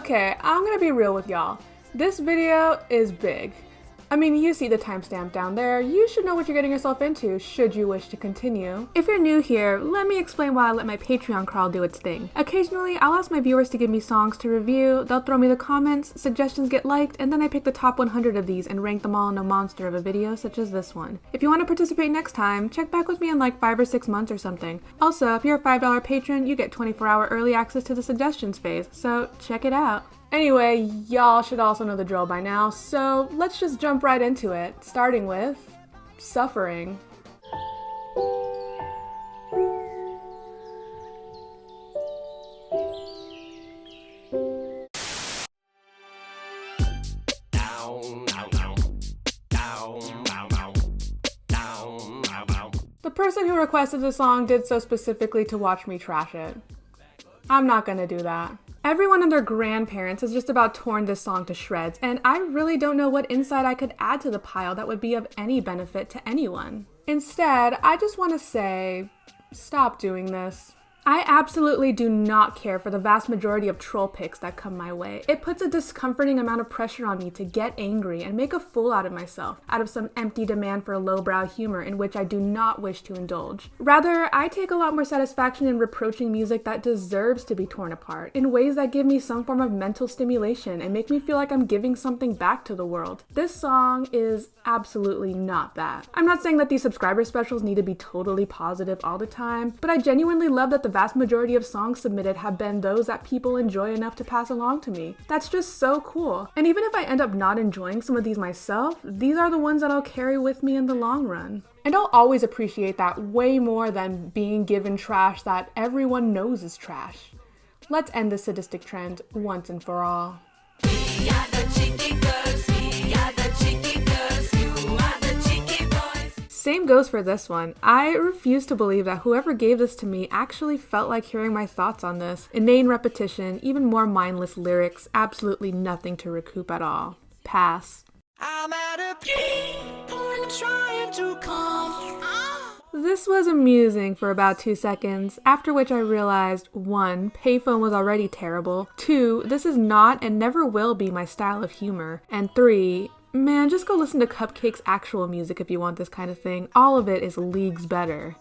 Okay, I'm gonna be real with y'all. This video is big. I mean, you see the timestamp down there. You should know what you're getting yourself into should you wish to continue. If you're new here, let me explain why I let my Patreon crawl do its thing. Occasionally, I'll ask my viewers to give me songs to review, they'll throw me the comments, suggestions get liked, and then I pick the top 100 of these and rank them all in a monster of a video such as this one. If you want to participate next time, check back with me in like 5 or 6 months or something. Also, if you're a $5 patron, you get 24-hour early access to the suggestions phase, so check it out. Anyway, y'all should also know the drill by now, so let's just jump right into it, starting with Suffering. The person who requested the song did so specifically to watch me trash it. I'm not gonna do that. Everyone and their grandparents has just about torn this song to shreds, and I really don't know what insight I could add to the pile that would be of any benefit to anyone. Instead, I just want to say, stop doing this. I absolutely do not care for the vast majority of troll pics that come my way. It puts a discomforting amount of pressure on me to get angry and make a fool out of myself, out of some empty demand for lowbrow humor in which I do not wish to indulge. Rather, I take a lot more satisfaction in reproaching music that deserves to be torn apart, in ways that give me some form of mental stimulation and make me feel like I'm giving something back to the world. This song is absolutely not that. I'm not saying that these subscriber specials need to be totally positive all the time, but I genuinely love that the vast majority of songs submitted have been those that people enjoy enough to pass along to me. That's just so cool. And even if I end up not enjoying some of these myself, these are the ones that I'll carry with me in the long run. And I'll always appreciate that way more than being given trash that everyone knows is trash. Let's end this sadistic trend once and for all. We are the cheeky girls, we are the cheeky girls, you are the cheeky boys. Same goes for this one. I refuse to believe that whoever gave this to me actually felt like hearing my thoughts on this. Inane repetition, even more mindless lyrics, absolutely nothing to recoup at all. Pass. I'm at a point trying to come. This was amusing for about 2 seconds, after which I realized 1. Payphone was already terrible, 2. This is not and never will be my style of humor, and 3. Man, just go listen to Cupcake's actual music if you want this kind of thing. All of it is leagues better.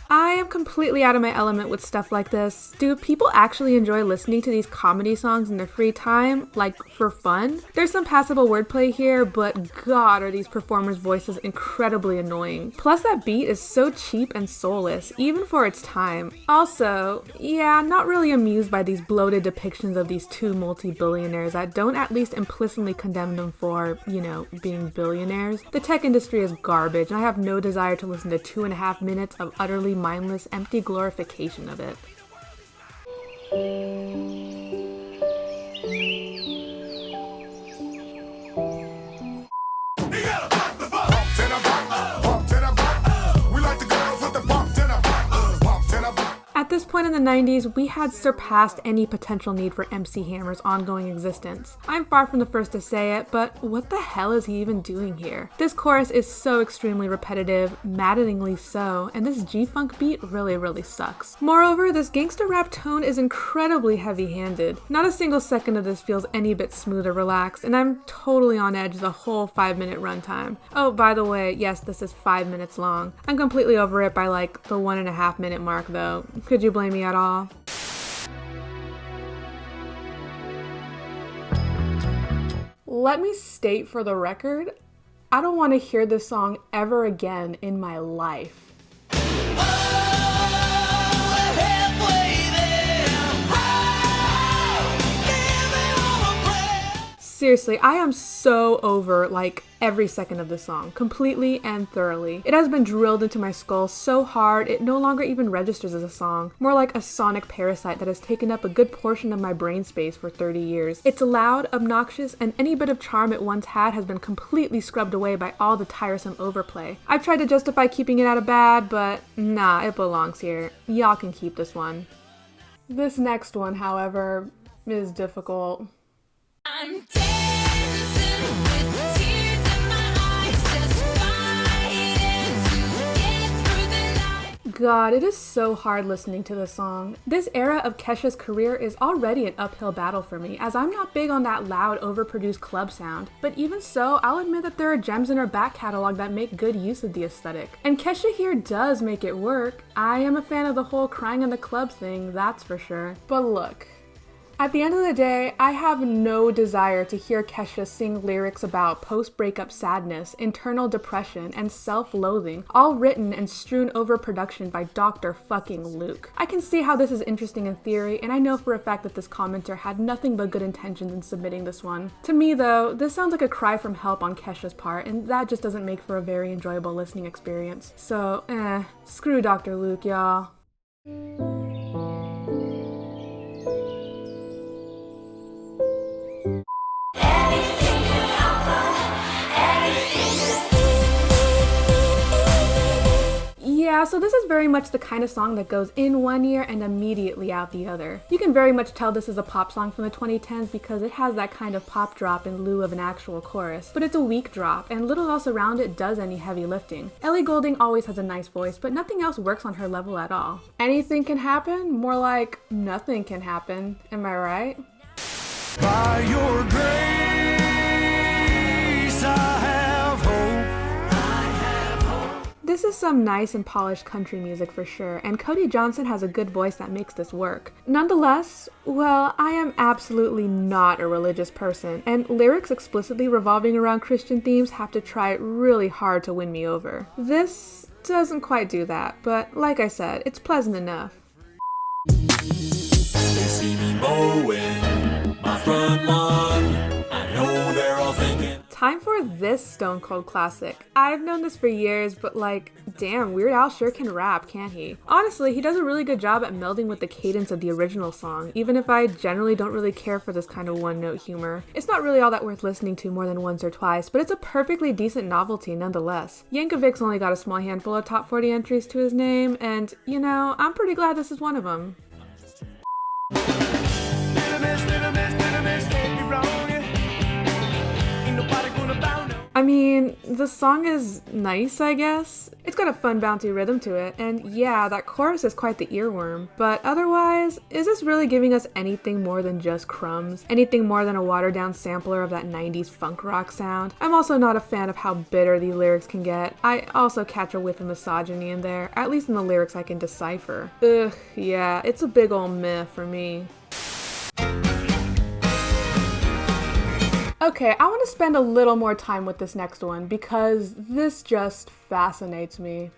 I am completely out of my element with stuff like this. Do people actually enjoy listening to these comedy songs in their free time? Like, for fun? There's some passable wordplay here, but god are these performers' voices incredibly annoying. Plus that beat is so cheap and soulless, even for its time. Also, yeah, not really amused by these bloated depictions of these two multi-billionaires that don't at least implicitly condemn them for, you know, being billionaires. The tech industry is garbage, and I have no desire to listen to 2.5 minutes of utterly mindless, empty glorification of it. At this point in the 90s, we had surpassed any potential need for MC Hammer's ongoing existence. I'm far from the first to say it, but what the hell is he even doing here? This chorus is so extremely repetitive, maddeningly so, and this G-Funk beat really sucks. Moreover, this gangster rap tone is incredibly heavy-handed. Not a single second of this feels any bit smooth or relaxed, and I'm totally on edge the whole 5-minute runtime. Oh, by the way, yes, this is 5 minutes long. I'm completely over it by like the 1.5 minute mark though. Could you blame me at all? Let me state for the record, I don't want to hear this song ever again in my life. Seriously, I am so over like every second of the song, completely and thoroughly. It has been drilled into my skull so hard it no longer even registers as a song, more like a sonic parasite that has taken up a good portion of my brain space for 30 years. It's loud, obnoxious, and any bit of charm it once had has been completely scrubbed away by all the tiresome overplay. I've tried to justify keeping it out of bad, but nah, it belongs here. Y'all can keep this one. This next one, however, is difficult. I'm dancing with tears in my eyes, just fighting to get through the night. God, it is so hard listening to this song. This era of Kesha's career is already an uphill battle for me, as I'm not big on that loud, overproduced club sound. But even so, I'll admit that there are gems in her back catalog that make good use of the aesthetic. And Kesha here does make it work. I am a fan of the whole crying in the club thing, that's for sure. But look, at the end of the day, I have no desire to hear Kesha sing lyrics about post-breakup sadness, internal depression, and self-loathing, all written and strewn over production by Dr. fucking Luke. I can see how this is interesting in theory, and I know for a fact that this commenter had nothing but good intentions in submitting this one. To me though, this sounds like a cry from help on Kesha's part, and that just doesn't make for a very enjoyable listening experience. So, screw Dr. Luke, y'all. Yeah, so this is very much the kind of song that goes in one ear and immediately out the other. You can very much tell this is a pop song from the 2010s because it has that kind of pop drop in lieu of an actual chorus, but it's a weak drop and little else around it does any heavy lifting. Ellie Goulding always has a nice voice, but nothing else works on her level at all. Anything can happen? More like nothing can happen. Am I right? By your grace, I have hope. This is some nice and polished country music for sure, and Cody Johnson has a good voice that makes this work. Nonetheless, well, I am absolutely not a religious person, and lyrics explicitly revolving around Christian themes have to try really hard to win me over. This doesn't quite do that, but like I said, it's pleasant enough. They see me mowing my front lawn. I know they're all thinking. Time for this Stone Cold classic. I've known this for years, but like, damn, Weird Al sure can rap, can't he? Honestly, he does a really good job at melding with the cadence of the original song, even if I generally don't really care for this kind of one-note humor. It's not really all that worth listening to more than once or twice, but it's a perfectly decent novelty nonetheless. Yankovic's only got a small handful of top 40 entries to his name, and, you know, I'm pretty glad this is one of them. I mean, the song is nice, I guess. It's got a fun bouncy rhythm to it, and yeah, that chorus is quite the earworm. But otherwise, is this really giving us anything more than just crumbs? Anything more than a watered down sampler of that 90s funk rock sound? I'm also not a fan of how bitter the lyrics can get. I also catch a whiff of misogyny in there, at least in the lyrics I can decipher. Ugh, yeah, it's a big ol' meh for me. Okay, I want to spend a little more time with this next one because this just fascinates me.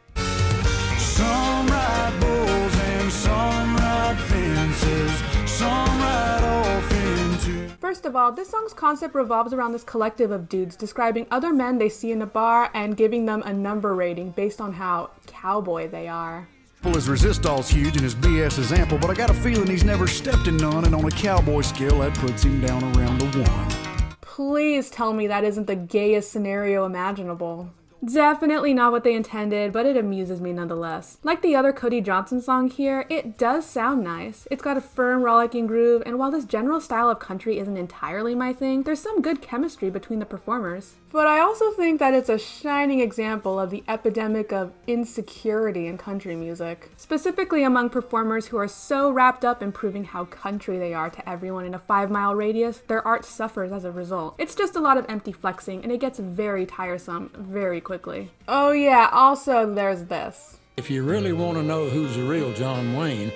Some ride bulls and some ride fences, some ride off into. First of all, this song's concept revolves around this collective of dudes describing other men they see in a bar and giving them a number rating based on how cowboy they are. His resistol's huge and his BS is ample, but I got a feeling he's never stepped in none, and on a cowboy scale that puts him down around a 1. Please tell me that isn't the gayest scenario imaginable. Definitely not what they intended, but it amuses me nonetheless. Like the other Cody Johnson song here, it does sound nice. It's got a firm, rollicking groove, and while this general style of country isn't entirely my thing, there's some good chemistry between the performers. But I also think that it's a shining example of the epidemic of insecurity in country music, specifically among performers who are so wrapped up in proving how country they are to everyone in a 5-mile radius, their art suffers as a result. It's just a lot of empty flexing, and it gets very tiresome very quickly. Oh yeah, also there's this. If you really want to know who's the real John Wayne,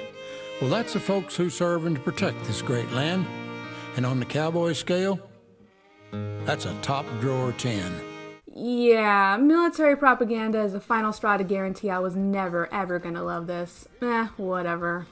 well, that's the folks who serve and protect this great land. And on the cowboy scale, that's a top drawer 10. Yeah, military propaganda is the final straw to guarantee I was never ever gonna love this. Whatever.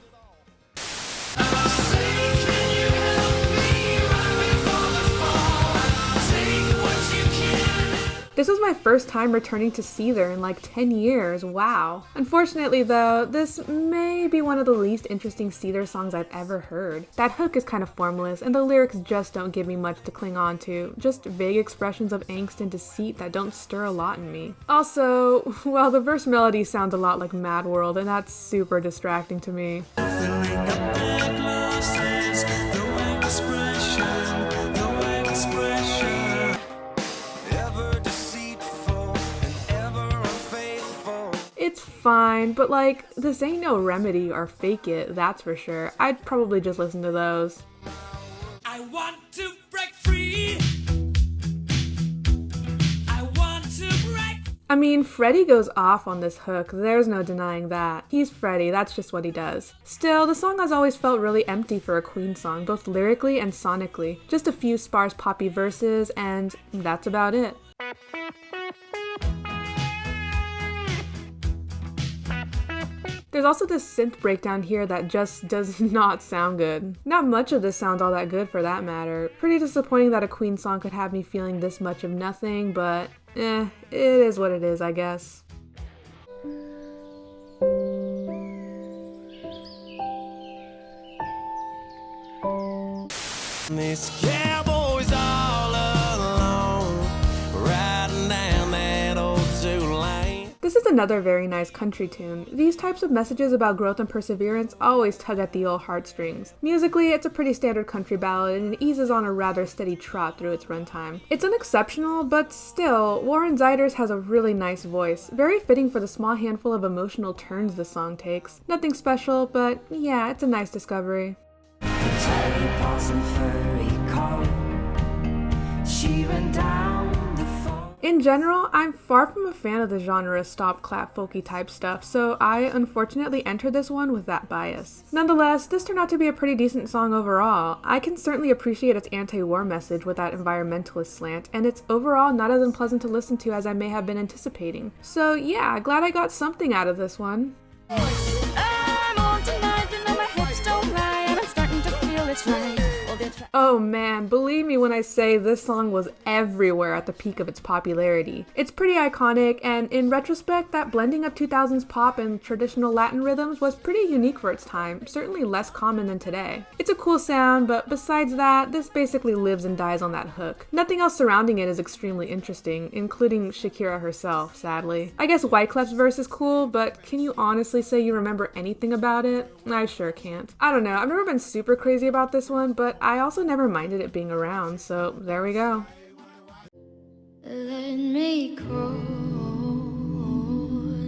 This was my first time returning to Seether in like 10 years, wow. Unfortunately though, this may be one of the least interesting Seether songs I've ever heard. That hook is kind of formless, and the lyrics just don't give me much to cling on to, just vague expressions of angst and deceit that don't stir a lot in me. Also, well, the verse melody sounds a lot like Mad World, and that's super distracting to me. It's fine, but like, This Ain't No Remedy or Fake It, that's for sure. I'd probably just listen to those. I want to break free. I want to break. I mean, Freddie goes off on this hook, there's no denying that. He's Freddie, that's just what he does. Still, the song has always felt really empty for a Queen song, both lyrically and sonically. Just a few sparse poppy verses, and that's about it. There's also this synth breakdown here that just does not sound good. Not much of this sounds all that good for that matter. Pretty disappointing that a Queen song could have me feeling this much of nothing, but it is what it is, I guess. This cowboy's all alone, riding down that old two-lane. This is another very nice country tune. These types of messages about growth and perseverance always tug at the old heartstrings. Musically, it's a pretty standard country ballad and it eases on a rather steady trot through its runtime. It's unexceptional, but still, Warren Zeiders has a really nice voice, very fitting for the small handful of emotional turns the song takes. Nothing special, but yeah, it's a nice discovery. In general, I'm far from a fan of the genre stop clap folky type stuff, so I unfortunately entered this one with that bias. Nonetheless, this turned out to be a pretty decent song overall. I can certainly appreciate its anti-war message with that environmentalist slant, and it's overall not as unpleasant to listen to as I may have been anticipating. So yeah, glad I got something out of this one. Oh man, believe me when I say this song was everywhere at the peak of its popularity. It's pretty iconic, and in retrospect, that blending of 2000s pop and traditional Latin rhythms was pretty unique for its time, certainly less common than today. It's a cool sound, but besides that, this basically lives and dies on that hook. Nothing else surrounding it is extremely interesting, including Shakira herself, sadly. I guess Wyclef's verse is cool, but can you honestly say you remember anything about it? I sure can't. I don't know, I've never been super crazy about this one, but I also never minded it being around, so there we go. Let me crawl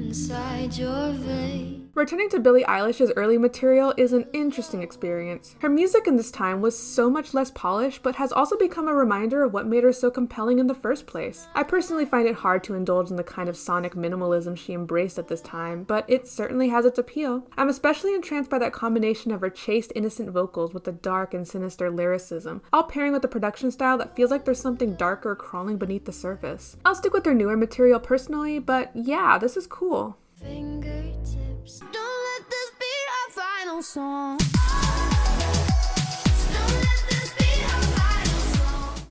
inside your veins. Returning to Billie Eilish's early material is an interesting experience. Her music in this time was so much less polished, but has also become a reminder of what made her so compelling in the first place. I personally find it hard to indulge in the kind of sonic minimalism she embraced at this time, but it certainly has its appeal. I'm especially entranced by that combination of her chaste, innocent vocals with the dark and sinister lyricism, all pairing with a production style that feels like there's something darker crawling beneath the surface. I'll stick with her newer material personally, but yeah, this is cool. Fingertips. Don't let this be our final song.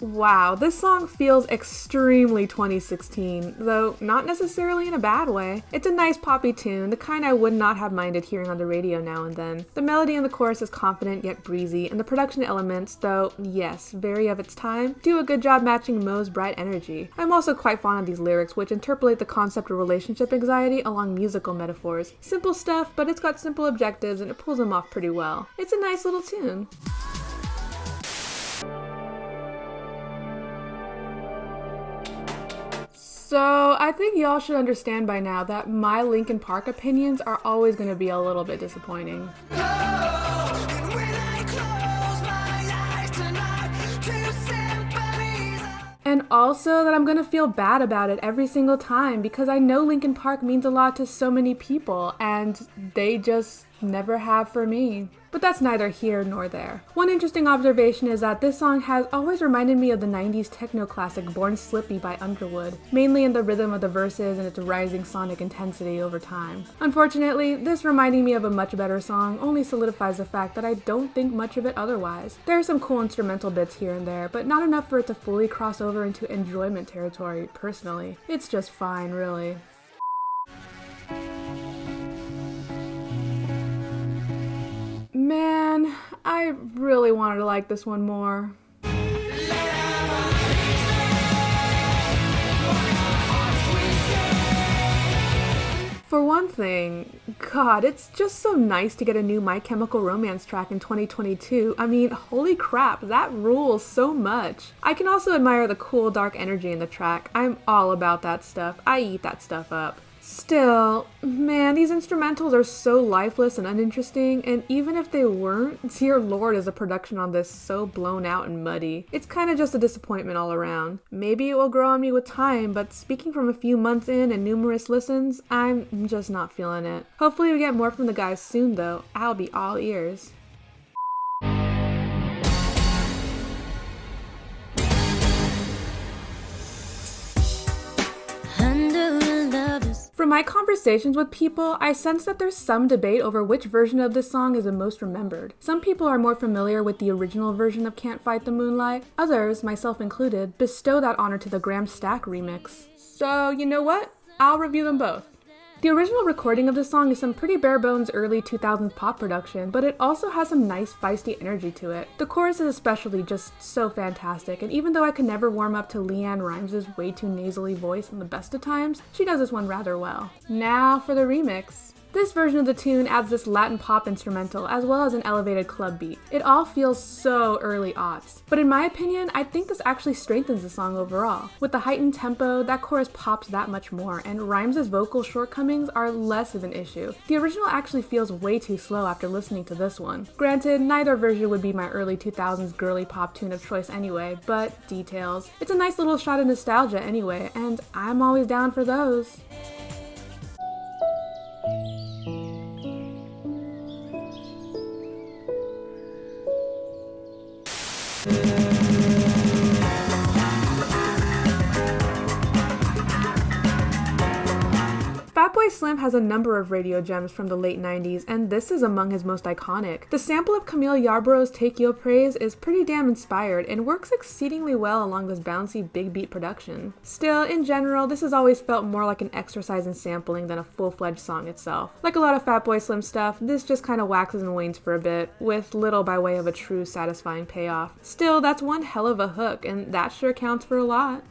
Wow, this song feels extremely 2016, though not necessarily in a bad way. It's a nice poppy tune, the kind I would not have minded hearing on the radio now and then. The melody in the chorus is confident yet breezy, and the production elements, though, yes, very of its time, do a good job matching Mo's bright energy. I'm also quite fond of these lyrics, which interpolate the concept of relationship anxiety along musical metaphors. Simple stuff, but it's got simple objectives and it pulls them off pretty well. It's a nice little tune. So, I think y'all should understand by now that my Linkin Park opinions are always going to be a little bit disappointing. And also that I'm going to feel bad about it every single time because I know Linkin Park means a lot to so many people and they just never have for me. But that's neither here nor there. One interesting observation is that this song has always reminded me of the 90s techno classic Born Slippy by Underwood, mainly in the rhythm of the verses and its rising sonic intensity over time. Unfortunately, this reminding me of a much better song only solidifies the fact that I don't think much of it otherwise. There are some cool instrumental bits here and there, but not enough for it to fully cross over into enjoyment territory, personally. It's just fine, really. Man, I really wanted to like this one more. For one thing, God, it's just so nice to get a new My Chemical Romance track in 2022. I mean, holy crap, that rules so much. I can also admire the cool, dark energy in the track. I'm all about that stuff. I eat that stuff up. Still, man, these instrumentals are so lifeless and uninteresting, and even if they weren't, dear lord is the production on this so blown out and muddy. It's kind of just a disappointment all around. Maybe it will grow on me with time, but speaking from a few months in and numerous listens, I'm just not feeling it. Hopefully we get more from the guys soon though. I'll be all ears. From my conversations with people, I sense that there's some debate over which version of this song is the most remembered. Some people are more familiar with the original version of Can't Fight the Moonlight. Others, myself included, bestow that honor to the Graham Stack remix. So, you know what? I'll review them both. The original recording of this song is some pretty bare-bones early 2000s pop production, but it also has some nice feisty energy to it. The chorus is especially just so fantastic, and even though I could never warm up to Leanne Rimes' way too nasally voice in the best of times, she does this one rather well. Now for the remix. This version of the tune adds this Latin pop instrumental as well as an elevated club beat. It all feels so early aughts. But in my opinion, I think this actually strengthens the song overall. With the heightened tempo, that chorus pops that much more, and Rimes' vocal shortcomings are less of an issue. The original actually feels way too slow after listening to this one. Granted, neither version would be my early 2000s girly pop tune of choice anyway, but details. It's a nice little shot of nostalgia anyway, and I'm always down for those. Fatboy Slim has a number of radio gems from the late 90s, and this is among his most iconic. The sample of Camille Yarborough's Take Your Praise is pretty damn inspired and works exceedingly well along this bouncy big beat production. Still, in general, this has always felt more like an exercise in sampling than a full-fledged song itself. Like a lot of Fatboy Slim stuff, this just kind of waxes and wanes for a bit, with little by way of a true satisfying payoff. Still, that's one hell of a hook, and that sure counts for a lot.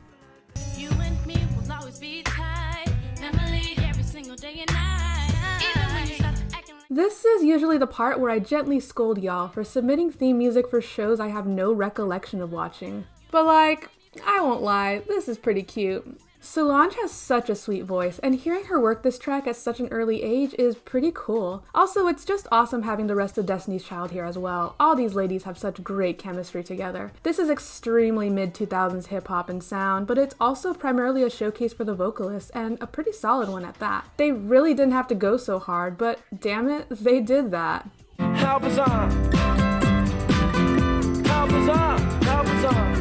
You and me will always be tied. Family every single day and night. Even when you start to acting like This is usually the part where I gently scold y'all for submitting theme music for shows I have no recollection of watching. But like, I won't lie, this is pretty cute. Solange has such a sweet voice, and hearing her work this track at such an early age is pretty cool. Also, it's just awesome having the rest of Destiny's Child here as well. All these ladies have such great chemistry together. This is extremely mid-2000s hip-hop in sound, but it's also primarily a showcase for the vocalists, and a pretty solid one at that. They really didn't have to go so hard, but damn it, they did that. How bizarre! How bizarre! How bizarre!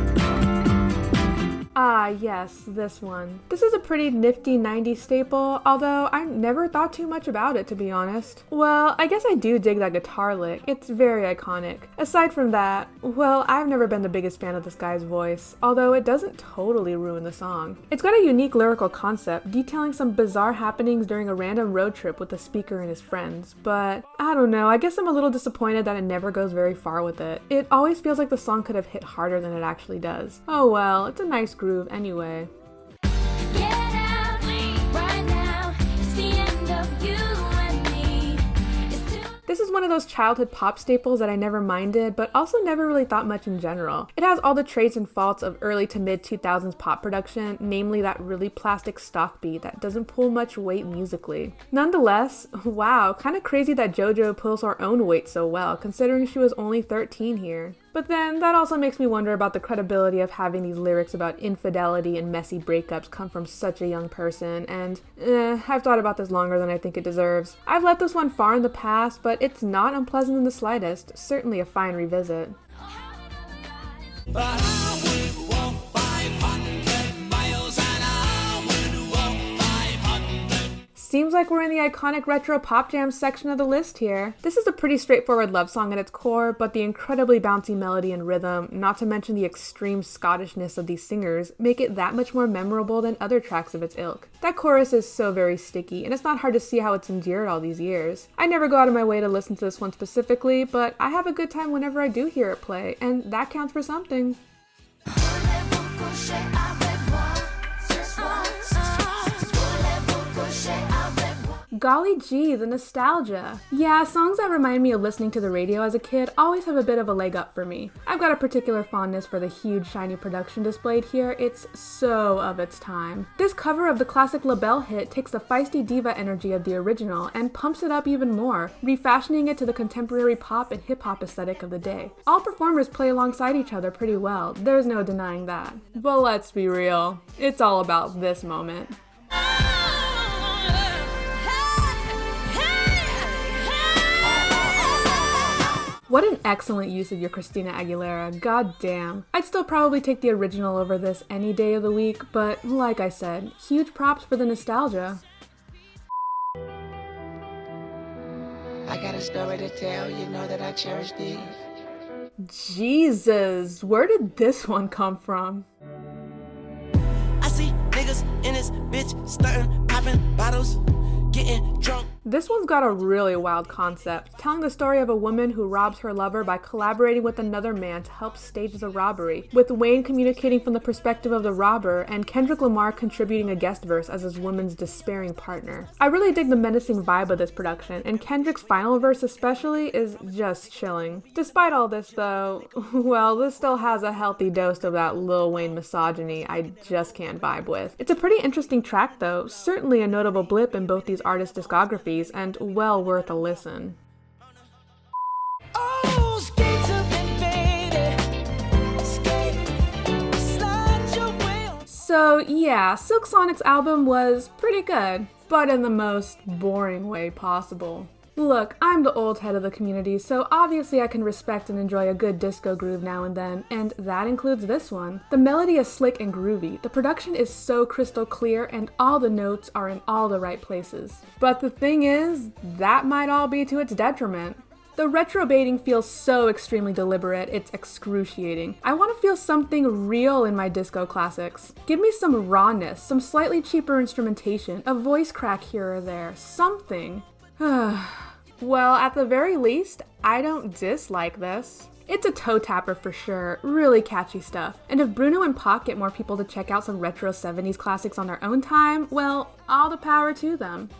Ah, yes, this one. This is a pretty nifty 90s staple, although I never thought too much about it, to be honest. Well, I guess I do dig that guitar lick. It's very iconic. Aside from that, well, I've never been the biggest fan of this guy's voice, although it doesn't totally ruin the song. It's got a unique lyrical concept, detailing some bizarre happenings during a random road trip with the speaker and his friends, but I don't know, I guess I'm a little disappointed that it never goes very far with it. It always feels like the song could have hit harder than it actually does. Oh well, it's a nice groove anyway. get out right now. It's the end of you and me. It's too This is one of those childhood pop staples that I never minded, but also never really thought much in general. It has all the traits and faults of early to mid 2000s pop production, namely that really plastic stock beat that doesn't pull much weight musically. Nonetheless, wow, kind of crazy that JoJo pulls her own weight so well, considering she was only 13 here. But then, that also makes me wonder about the credibility of having these lyrics about infidelity and messy breakups come from such a young person, and I've thought about this longer than I think it deserves. I've let this one far in the past, but it's not unpleasant in the slightest, certainly a fine revisit. But I would walk 500 miles and I would walk 500. Seems like we're in the iconic retro pop jam section of the list here. This is a pretty straightforward love song at its core, but the incredibly bouncy melody and rhythm, not to mention the extreme Scottishness of these singers, make it that much more memorable than other tracks of its ilk. That chorus is so very sticky, and it's not hard to see how it's endured all these years. I never go out of my way to listen to this one specifically, but I have a good time whenever I do hear it play, and that counts for something. Golly gee, the nostalgia. Yeah, songs that remind me of listening to the radio as a kid always have a bit of a leg up for me. I've got a particular fondness for the huge shiny production displayed here. It's so of its time. This cover of the classic LaBelle hit takes the feisty diva energy of the original and pumps it up even more, refashioning it to the contemporary pop and hip-hop aesthetic of the day. All performers play alongside each other pretty well, there's no denying that. But let's be real, it's all about this moment. What an excellent use of your Christina Aguilera, god damn. I'd still probably take the original over this any day of the week, but like I said, huge props for the nostalgia. I got a story to tell, you know that I cherish these. Jesus, where did this one come from? I see niggas in this bitch starting popping bottles, getting drunk. This one's got a really wild concept, telling the story of a woman who robs her lover by collaborating with another man to help stage the robbery, with Wayne communicating from the perspective of the robber and Kendrick Lamar contributing a guest verse as his woman's despairing partner. I really dig the menacing vibe of this production, and Kendrick's final verse especially is just chilling. Despite all this though, well, this still has a healthy dose of that Lil Wayne misogyny I just can't vibe with. It's a pretty interesting track though, certainly a notable blip in both these artists' discographies, and well worth a listen. Oh, skate to me, baby. Skate, slide your way on. So yeah, Silk Sonic's album was pretty good, but in the most boring way possible. Look, I'm the old head of the community, so obviously I can respect and enjoy a good disco groove now and then, and that includes this one. The melody is slick and groovy, the production is so crystal clear, and all the notes are in all the right places. But the thing is, that might all be to its detriment. The retro baiting feels so extremely deliberate, it's excruciating. I want to feel something real in my disco classics. Give me some rawness, some slightly cheaper instrumentation, a voice crack here or there, something. Well, at the very least, I don't dislike this. It's a toe tapper for sure, really catchy stuff. And if Bruno and Pac get more people to check out some retro 70s classics on their own time, well, all the power to them.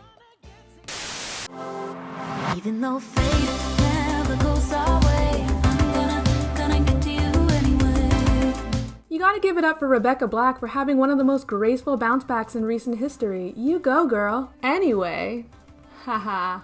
Even though fate never goes our way, I'm gonna get to you anyway. You gotta give it up for Rebecca Black for having one of the most graceful bounce backs in recent history. You go, girl. Anyway, haha.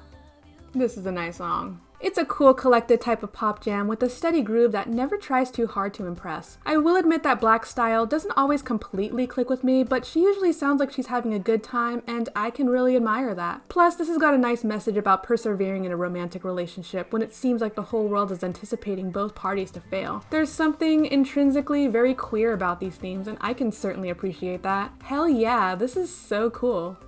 This is a nice song. It's a cool, collected type of pop jam with a steady groove that never tries too hard to impress. I will admit that Black's style doesn't always completely click with me, but she usually sounds like she's having a good time, and I can really admire that. Plus, this has got a nice message about persevering in a romantic relationship when it seems like the whole world is anticipating both parties to fail. There's something intrinsically very queer about these themes, and I can certainly appreciate that. Hell yeah, this is so cool.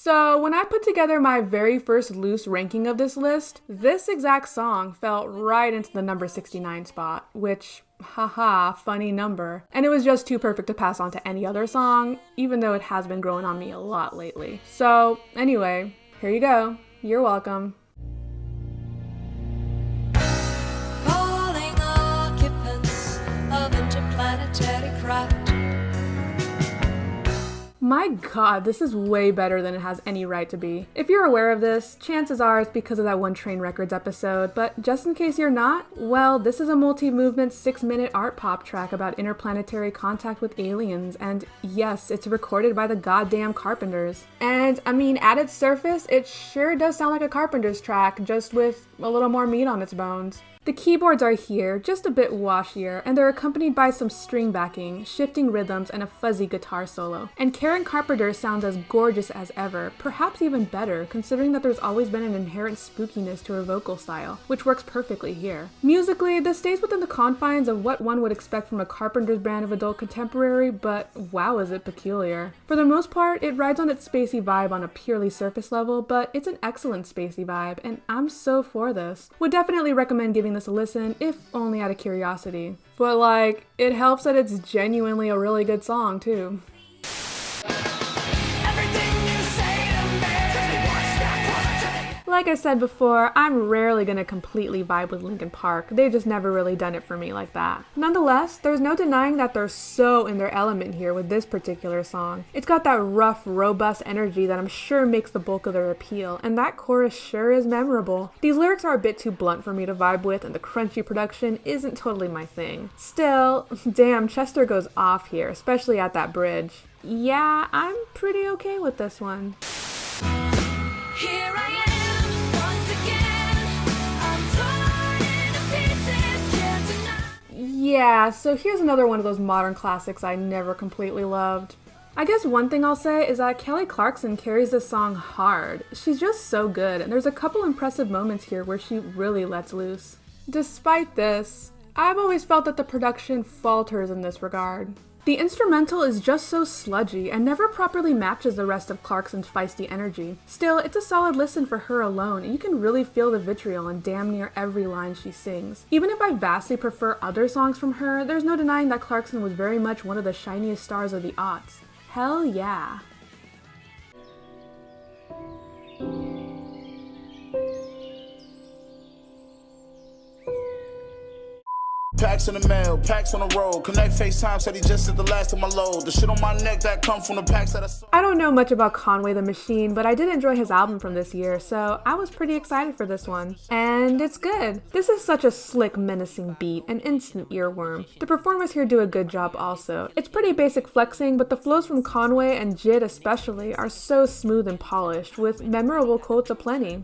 So when I put together my very first loose ranking of this list, this exact song fell right into the number 69 spot, which, haha, funny number. And it was just too perfect to pass on to any other song, even though it has been growing on me a lot lately. So anyway, here you go. You're welcome. Falling occupants of interplanetary craft. My god, this is way better than it has any right to be. If you're aware of this, chances are it's because of that One Train Records episode, but just in case you're not, well, this is a multi-movement 6-minute art pop track about interplanetary contact with aliens, and yes, it's recorded by the goddamn Carpenters. And I mean, at its surface, it sure does sound like a Carpenters track, just with a little more meat on its bones. The keyboards are here, just a bit washier, and they're accompanied by some string backing, shifting rhythms, and a fuzzy guitar solo. And Karen Carpenter sounds as gorgeous as ever, perhaps even better, considering that there's always been an inherent spookiness to her vocal style, which works perfectly here. Musically, this stays within the confines of what one would expect from a Carpenter's brand of adult contemporary, but wow is it peculiar. For the most part, it rides on its spacey vibe on a purely surface level, but it's an excellent spacey vibe, and I'm so for this. Would definitely recommend giving this a listen, if only out of curiosity. But like, it helps that it's genuinely a really good song too. Like I said before, I'm rarely gonna completely vibe with Linkin Park. They've just never really done it for me like that. Nonetheless, there's no denying that they're so in their element here with this particular song. It's got that rough, robust energy that I'm sure makes the bulk of their appeal, and that chorus sure is memorable. These lyrics are a bit too blunt for me to vibe with, and the crunchy production isn't totally my thing. Still, damn, Chester goes off here, especially at that bridge. Yeah, I'm pretty okay with this one. Here I am, once again. I'm torn into pieces, can't deny. Yeah, so here's another one of those modern classics I never completely loved. I guess one thing I'll say is that Kelly Clarkson carries this song hard. She's just so good, and there's a couple impressive moments here where she really lets loose. Despite this, I've always felt that the production falters in this regard. The instrumental is just so sludgy and never properly matches the rest of Clarkson's feisty energy. Still, it's a solid listen for her alone, and you can really feel the vitriol in damn near every line she sings. Even if I vastly prefer other songs from her, there's no denying that Clarkson was very much one of the shiniest stars of the aughts. Hell yeah. Packs in the mail, packs on the road. Connect FaceTime said he just did the last of my load. The shit on my neck that come from the packs that I saw. I don't know much about Conway the Machine, but I did enjoy his album from this year, so I was pretty excited for this one. And it's good. This is such a slick, menacing beat, an instant earworm. The performers here do a good job also. It's pretty basic flexing, but the flows from Conway and Jid especially are so smooth and polished, with memorable quotes aplenty.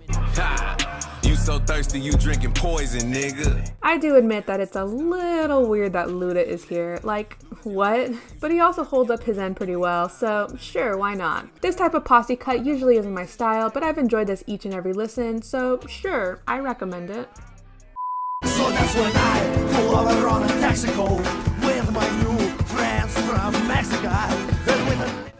You so thirsty, you drinking poison, nigga. I do admit that it's a little weird that Luda is here. Like, what? But he also holds up his end pretty well, so sure, why not? This type of posse cut usually isn't my style, but I've enjoyed this each and every listen, so sure, I recommend it. So that's when I pull over on a Mexico with my new friends from Mexico.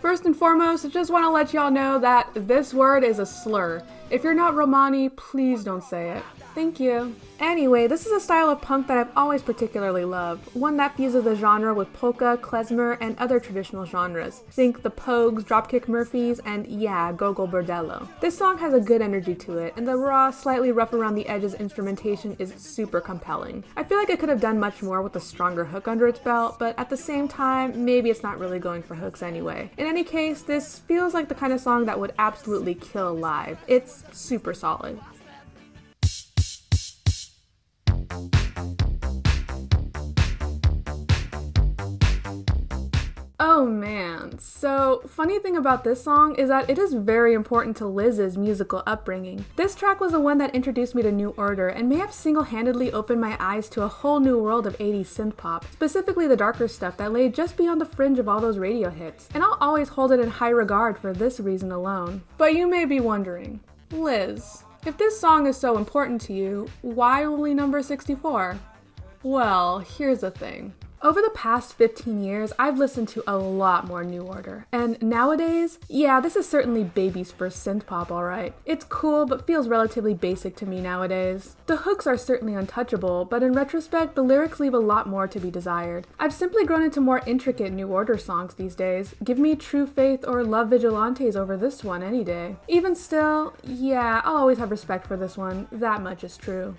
First and foremost, I just want to let y'all know that this word is a slur. If you're not Romani, please don't say it. Thank you. Anyway, this is a style of punk that I've always particularly loved, one that fuses the genre with polka, klezmer, and other traditional genres. Think the Pogues, Dropkick Murphys, and yeah, Gogol Bordello. This song has a good energy to it, and the raw, slightly rough around the edges instrumentation is super compelling. I feel like it could have done much more with a stronger hook under its belt, but at the same time, maybe it's not really going for hooks anyway. In any case, this feels like the kind of song that would absolutely kill live. It's super solid. Oh man, so funny thing about this song is that it is very important to Liz's musical upbringing. This track was the one that introduced me to New Order and may have single-handedly opened my eyes to a whole new world of 80s synth pop, specifically the darker stuff that lay just beyond the fringe of all those radio hits, and I'll always hold it in high regard for this reason alone. But you may be wondering, Liz, if this song is so important to you, why only number 64? Well, here's the thing. Over the past 15 years, I've listened to a lot more New Order, and nowadays, yeah, this is certainly baby's first synth pop, alright. It's cool, but feels relatively basic to me nowadays. The hooks are certainly untouchable, but in retrospect, the lyrics leave a lot more to be desired. I've simply grown into more intricate New Order songs these days. Give me True Faith or Love Vigilantes over this one any day. Even still, yeah, I'll always have respect for this one, that much is true.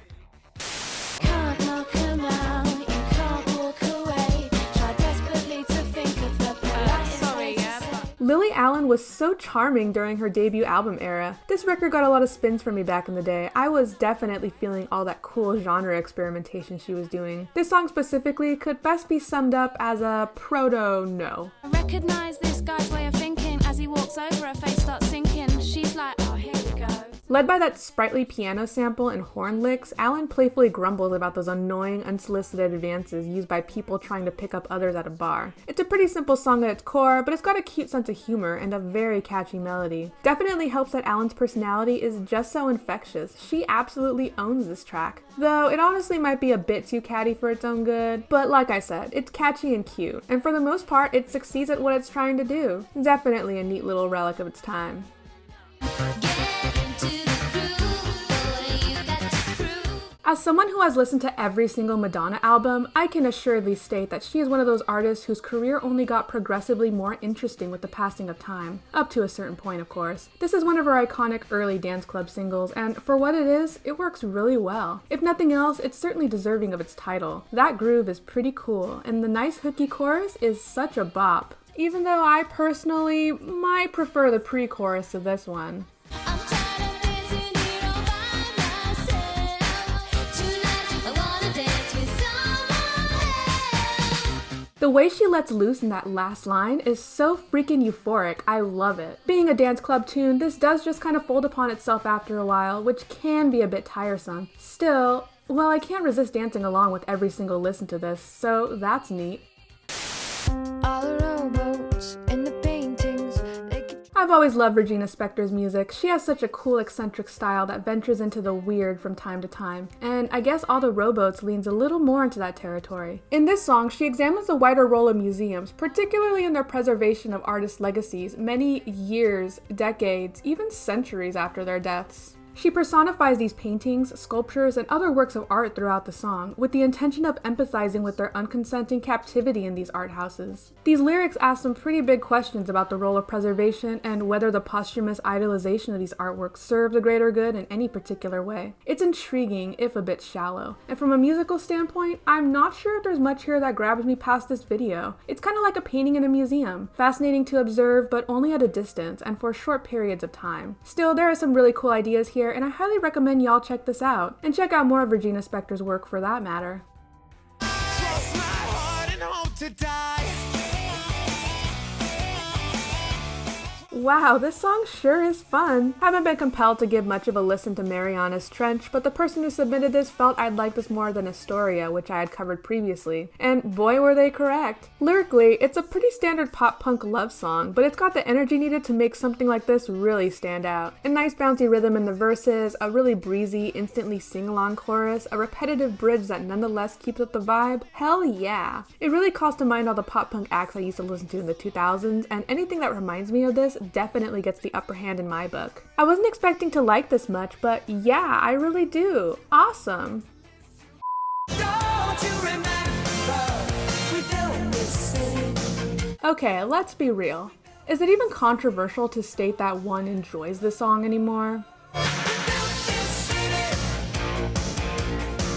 Can't knock 'em out, you can't walk away. Try desperately to think of the politest way to say. Lily Allen was so charming during her debut album era. This record got a lot of spins for me back in the day. I was definitely feeling all that cool genre experimentation she was doing. This song specifically could best be summed up as a proto-no. I recognize this guy's way of thinking. As he walks over, her face starts sinking. She's like, oh, here we go. Led by that sprightly piano sample and horn licks, Allen playfully grumbles about those annoying, unsolicited advances used by people trying to pick up others at a bar. It's a pretty simple song at its core, but it's got a cute sense of humor and a very catchy melody. Definitely helps that Allen's personality is just so infectious. She absolutely owns this track. Though it honestly might be a bit too catty for its own good, but like I said, it's catchy and cute, and for the most part, it succeeds at what it's trying to do. Definitely a neat little relic of its time. As someone who has listened to every single Madonna album, I can assuredly state that she is one of those artists whose career only got progressively more interesting with the passing of time, up to a certain point of course. This is one of her iconic early dance club singles, and for what it is, it works really well. If nothing else, it's certainly deserving of its title. That groove is pretty cool, and the nice hooky chorus is such a bop. Even though I personally might prefer the pre-chorus to this one. I'm tired of dancing here all by myself. Tonight I wanna dance with someone else. The way she lets loose in that last line is so freaking euphoric, I love it. Being a dance club tune, this does just kind of fold upon itself after a while, which can be a bit tiresome. Still, well, I can't resist dancing along with every single listen to this, so that's neat. All the rowboats and the paintings, they could I've always loved Regina Spektor's music. She has such a cool, eccentric style that ventures into the weird from time to time, and I guess All the Rowboats leans a little more into that territory. In this song, she examines the wider role of museums, particularly in their preservation of artists' legacies many years, decades, even centuries after their deaths. She personifies these paintings, sculptures, and other works of art throughout the song, with the intention of empathizing with their unconsenting captivity in these art houses. These lyrics ask some pretty big questions about the role of preservation and whether the posthumous idolization of these artworks serve the greater good in any particular way. It's intriguing, if a bit shallow. And from a musical standpoint, I'm not sure if there's much here that grabs me past this video. It's kind of like a painting in a museum, fascinating to observe, but only at a distance and for short periods of time. Still, there are some really cool ideas here, and I highly recommend y'all check this out, and check out more of Regina Spektor's work for that matter. Cross my heart and hope to die. Wow, this song sure is fun. Haven't been compelled to give much of a listen to Mariana's Trench, but the person who submitted this felt I'd like this more than Astoria, which I had covered previously. And boy were they correct. Lyrically, it's a pretty standard pop-punk love song, but it's got the energy needed to make something like this really stand out. A nice bouncy rhythm in the verses, a really breezy, instantly sing-along chorus, a repetitive bridge that nonetheless keeps up the vibe. Hell yeah! It really calls to mind all the pop-punk acts I used to listen to in the 2000s, and anything that reminds me of this definitely gets the upper hand in my book. I wasn't expecting to like this much, but yeah, I really do. Awesome. Don't you remember we built this city? Okay, let's be real. Is it even controversial to state that one enjoys this song anymore? We built this city.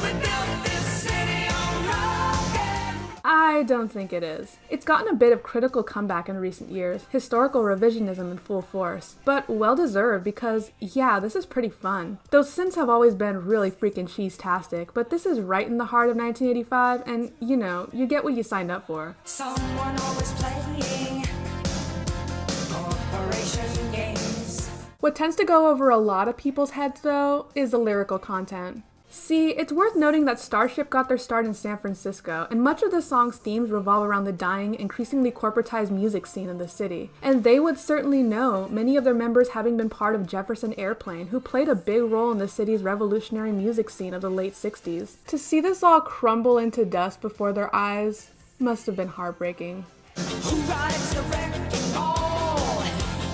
We built this city on rocket. I don't think it is. It's gotten a bit of critical comeback in recent years, historical revisionism in full force, but well deserved because, yeah, this is pretty fun. Those synths have always been really freaking cheese-tastic, but this is right in the heart of 1985, and you know, you get what you signed up for. Someone always playing corporation games. What tends to go over a lot of people's heads, though, is the lyrical content. See, it's worth noting that Starship got their start in San Francisco, and much of the song's themes revolve around the dying, increasingly corporatized music scene in the city. And they would certainly know, many of their members having been part of Jefferson Airplane, who played a big role in the city's revolutionary music scene of the late 60s. To see this all crumble into dust before their eyes must have been heartbreaking. Who rides the wrecking ball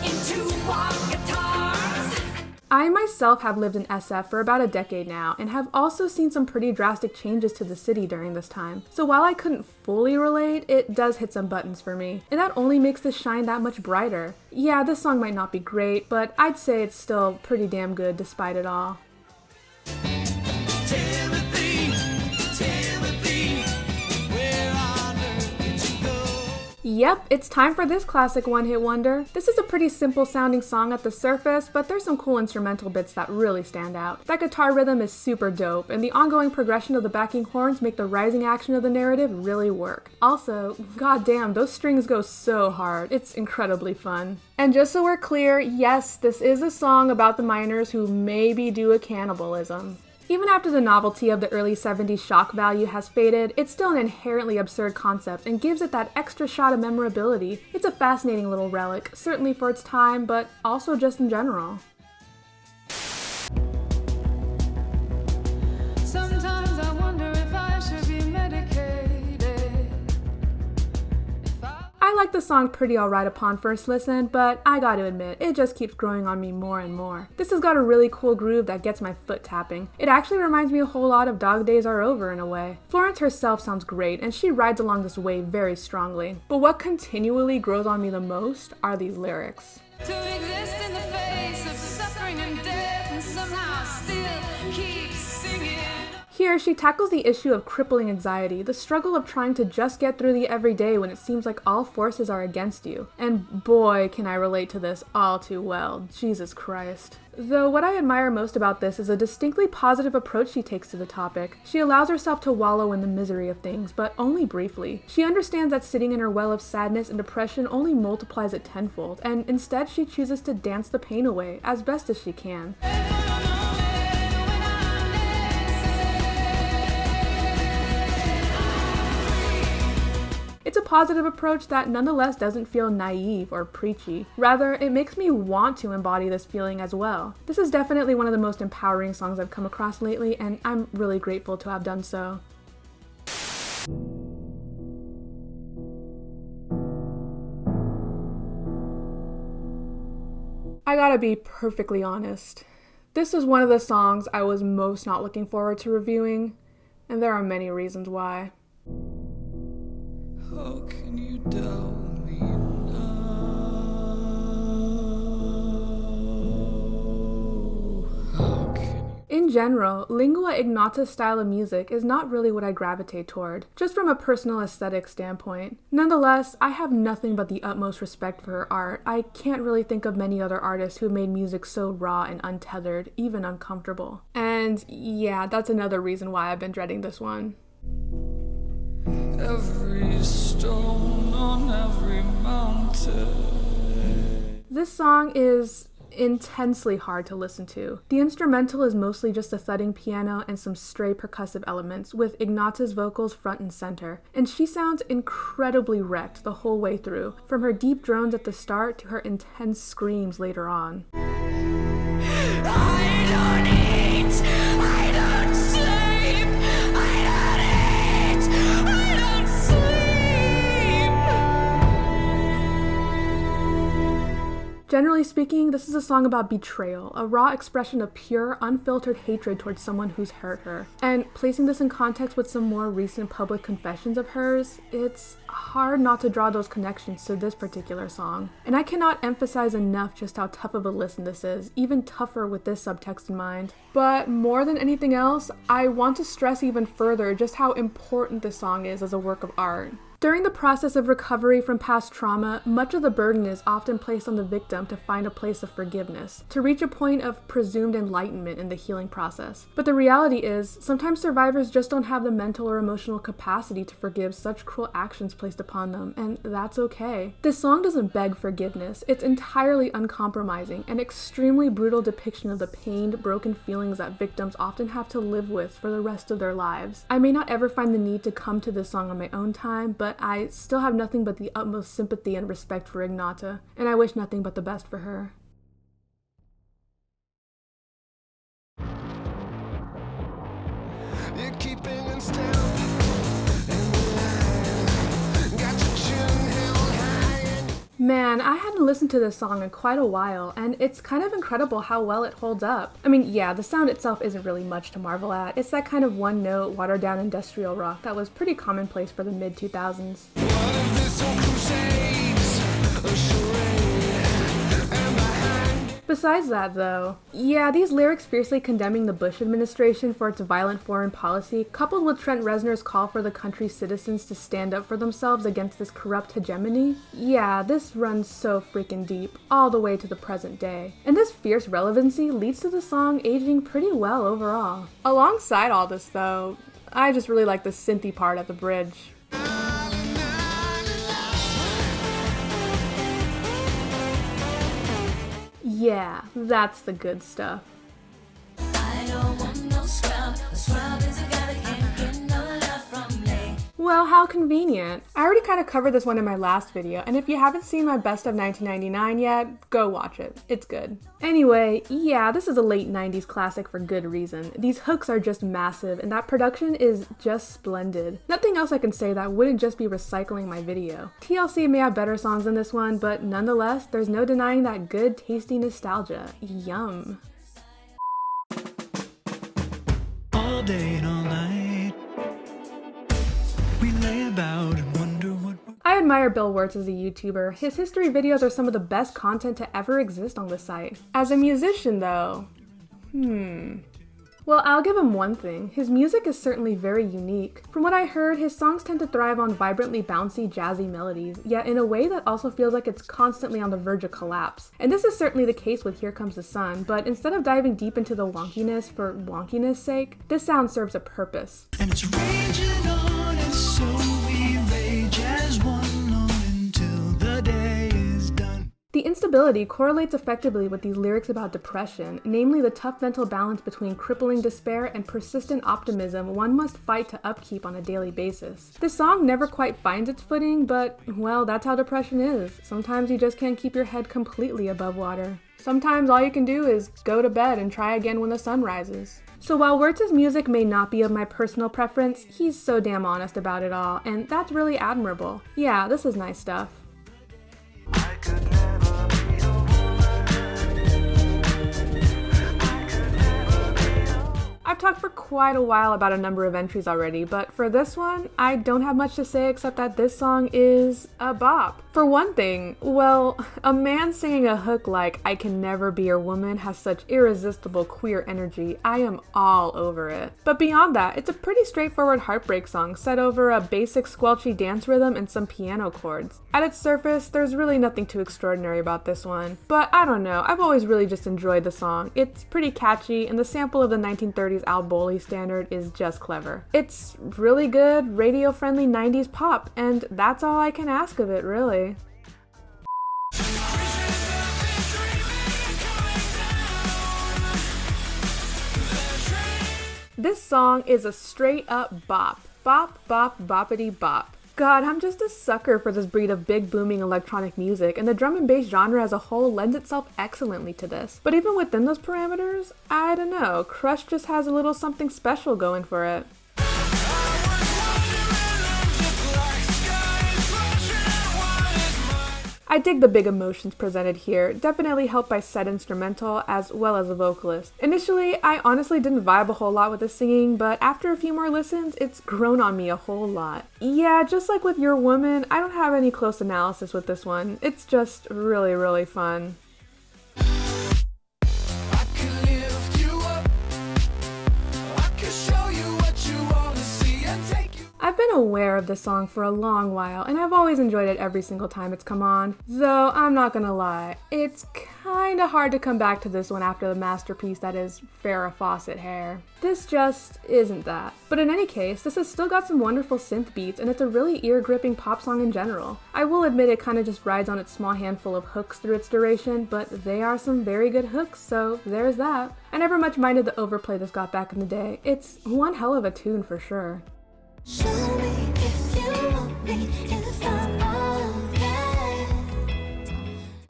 into our guitars? I myself have lived in SF for about a decade now, and have also seen some pretty drastic changes to the city during this time. So while I couldn't fully relate, it does hit some buttons for me, and that only makes this shine that much brighter. Yeah, this song might not be great, but I'd say it's still pretty damn good despite it all. Yep, it's time for this classic one-hit wonder. This is a pretty simple sounding song at the surface, but there's some cool instrumental bits that really stand out. That guitar rhythm is super dope, and the ongoing progression of the backing horns make the rising action of the narrative really work. Also, goddamn, those strings go so hard. It's incredibly fun. And just so we're clear, yes, this is a song about the miners who maybe do a cannibalism. Even after the novelty of the early 70s shock value has faded, it's still an inherently absurd concept and gives it that extra shot of memorability. It's a fascinating little relic, certainly for its time, but also just in general. Sometimes I wonder if I should be medicated. I like the song pretty alright upon first listen, but I gotta admit, it just keeps growing on me more and more. This has got a really cool groove that gets my foot tapping. It actually reminds me a whole lot of Dog Days Are Over in a way. Florence herself sounds great, and she rides along this wave very strongly. But what continually grows on me the most are these lyrics. To exist in the face of suffering and death and somehow still keep singing. Here, she tackles the issue of crippling anxiety, the struggle of trying to just get through the everyday when it seems like all forces are against you. And boy, can I relate to this all too well. Jesus Christ. Though what I admire most about this is a distinctly positive approach she takes to the topic. She allows herself to wallow in the misery of things, but only briefly. She understands that sitting in her well of sadness and depression only multiplies it tenfold, and instead she chooses to dance the pain away as best as she can. It's a positive approach that nonetheless doesn't feel naive or preachy. Rather, it makes me want to embody this feeling as well. This is definitely one of the most empowering songs I've come across lately, and I'm really grateful to have done so. I gotta be perfectly honest. This is one of the songs I was most not looking forward to reviewing, and there are many reasons why. How can you doubt me now? How can you? In general, lingua ignata's style of music is not really what I gravitate toward, just from a personal aesthetic standpoint. Nonetheless, I have nothing but the utmost respect for her art. I can't really think of many other artists who made music so raw and untethered, even uncomfortable. And yeah, that's another reason why I've been dreading this one. Every stone on every mountain. This song is intensely hard to listen to. The instrumental is mostly just a thudding piano and some stray percussive elements, with Ignata's vocals front and center, and she sounds incredibly wrecked the whole way through, from her deep drones at the start to her intense screams later on. I don't eat, I don't sleep, I don't eat, I don't sleep. Generally speaking, this is a song about betrayal, a raw expression of pure, unfiltered hatred towards someone who's hurt her. And placing this in context with some more recent public confessions of hers, it's hard not to draw those connections to this particular song. And I cannot emphasize enough just how tough of a listen this is, even tougher with this subtext in mind. But more than anything else, I want to stress even further just how important this song is as a work of art. During the process of recovery from past trauma, much of the burden is often placed on the victim to find a place of forgiveness, to reach a point of presumed enlightenment in the healing process. But the reality is, sometimes survivors just don't have the mental or emotional capacity to forgive such cruel actions placed upon them, and that's okay. This song doesn't beg forgiveness. It's entirely uncompromising, an extremely brutal depiction of the pained, broken feelings that victims often have to live with for the rest of their lives. I may not ever find the need to come to this song on my own time, but I still have nothing but the utmost sympathy and respect for Ignata, and I wish nothing but the best for her. You're keeping in step in the line. Got your chin held high. Man, I hadn't listened to this song in quite a while, and it's kind of incredible how well it holds up. I mean, yeah, the sound itself isn't really much to marvel at. It's that kind of one-note, watered-down industrial rock that was pretty commonplace for the mid-2000s. What if this whole crusade's a charade? And behind Besides that, though, yeah, these lyrics fiercely condemning the Bush administration for its violent foreign policy, coupled with Trent Reznor's call for the country's citizens to stand up for themselves against this corrupt hegemony, yeah, this runs so freaking deep, all the way to the present day. And this fierce relevancy leads to the song aging pretty well overall. Alongside all this, though, I just really like the synthy part at the bridge. Yeah, that's the good stuff. Well, how convenient. I already kind of covered this one in my last video, and if you haven't seen my best of 1999 yet, go watch it. It's good. Anyway, yeah, this is a late 90s classic for good reason. These hooks are just massive, and that production is just splendid. Nothing else I can say that wouldn't just be recycling my video. TLC may have better songs than this one, but nonetheless, there's no denying that good, tasty nostalgia. Yum. All day and all night, we lay about and wonder what. I admire Bill Wirtz as a YouTuber. His history videos are some of the best content to ever exist on the site. As a musician though, Well, I'll give him one thing. His music is certainly very unique. From what I heard, his songs tend to thrive on vibrantly bouncy, jazzy melodies, yet in a way that also feels like it's constantly on the verge of collapse. And this is certainly the case with Here Comes the Sun, but instead of diving deep into the wonkiness for wonkiness' sake, this sound serves a purpose. And it's raging on, and so we rage as one on until the day is done. The instability correlates effectively with these lyrics about depression, namely the tough mental balance between crippling despair and persistent optimism one must fight to upkeep on a daily basis. This song never quite finds its footing, but, well, that's how depression is. Sometimes you just can't keep your head completely above water. Sometimes all you can do is go to bed and try again when the sun rises. So while Wirtz's music may not be of my personal preference, he's so damn honest about it all, and that's really admirable. Yeah, this is nice stuff. I could never be a I've talked for quite a while about a number of entries already, but for this one, I don't have much to say except that this song is a bop. For one thing, well, a man singing a hook like "I can never be your woman" has such irresistible queer energy. I am all over it. But beyond that, it's a pretty straightforward heartbreak song set over a basic squelchy dance rhythm and some piano chords. At its surface, there's really nothing too extraordinary about this one. But I don't know, I've always really just enjoyed the song. It's pretty catchy, and the sample of the 1930s Al Bowley standard is just clever. It's really good, radio-friendly 90s pop, and that's all I can ask of it, really. This song is a straight-up bop. Bop, bop, boppity bop. God, I'm just a sucker for this breed of big booming electronic music, and the drum and bass genre as a whole lends itself excellently to this. But even within those parameters, I don't know, Crush just has a little something special going for it. I dig the big emotions presented here, definitely helped by said instrumental as well as the vocalist. Initially, I honestly didn't vibe a whole lot with the singing, but after a few more listens, it's grown on me a whole lot. Yeah, just like with Your Woman, I don't have any close analysis with this one. It's just really, really fun. I've been aware of this song for a long while, and I've always enjoyed it every single time it's come on. Though, I'm not gonna lie, it's kinda hard to come back to this one after the masterpiece that is Farrah Fawcett Hair. This just isn't that. But in any case, this has still got some wonderful synth beats, and it's a really ear-gripping pop song in general. I will admit it kinda just rides on its small handful of hooks through its duration, but they are some very good hooks, so there's that. I never much minded the overplay this got back in the day. It's one hell of a tune for sure. Show me if you want me, if I'm okay.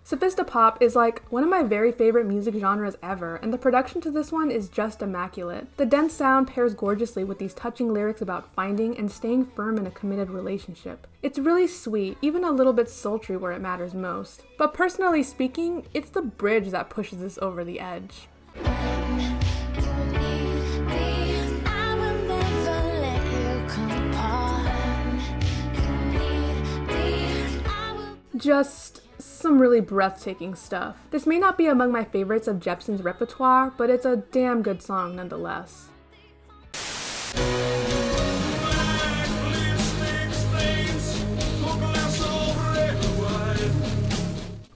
Sophistopop is like one of my very favorite music genres ever, and the production to this one is just immaculate. The dense sound pairs gorgeously with these touching lyrics about finding and staying firm in a committed relationship. It's really sweet, even a little bit sultry where it matters most. But personally speaking, it's the bridge that pushes this over the edge. Just some really breathtaking stuff. This may not be among my favorites of Jepsen's repertoire, but it's a damn good song nonetheless.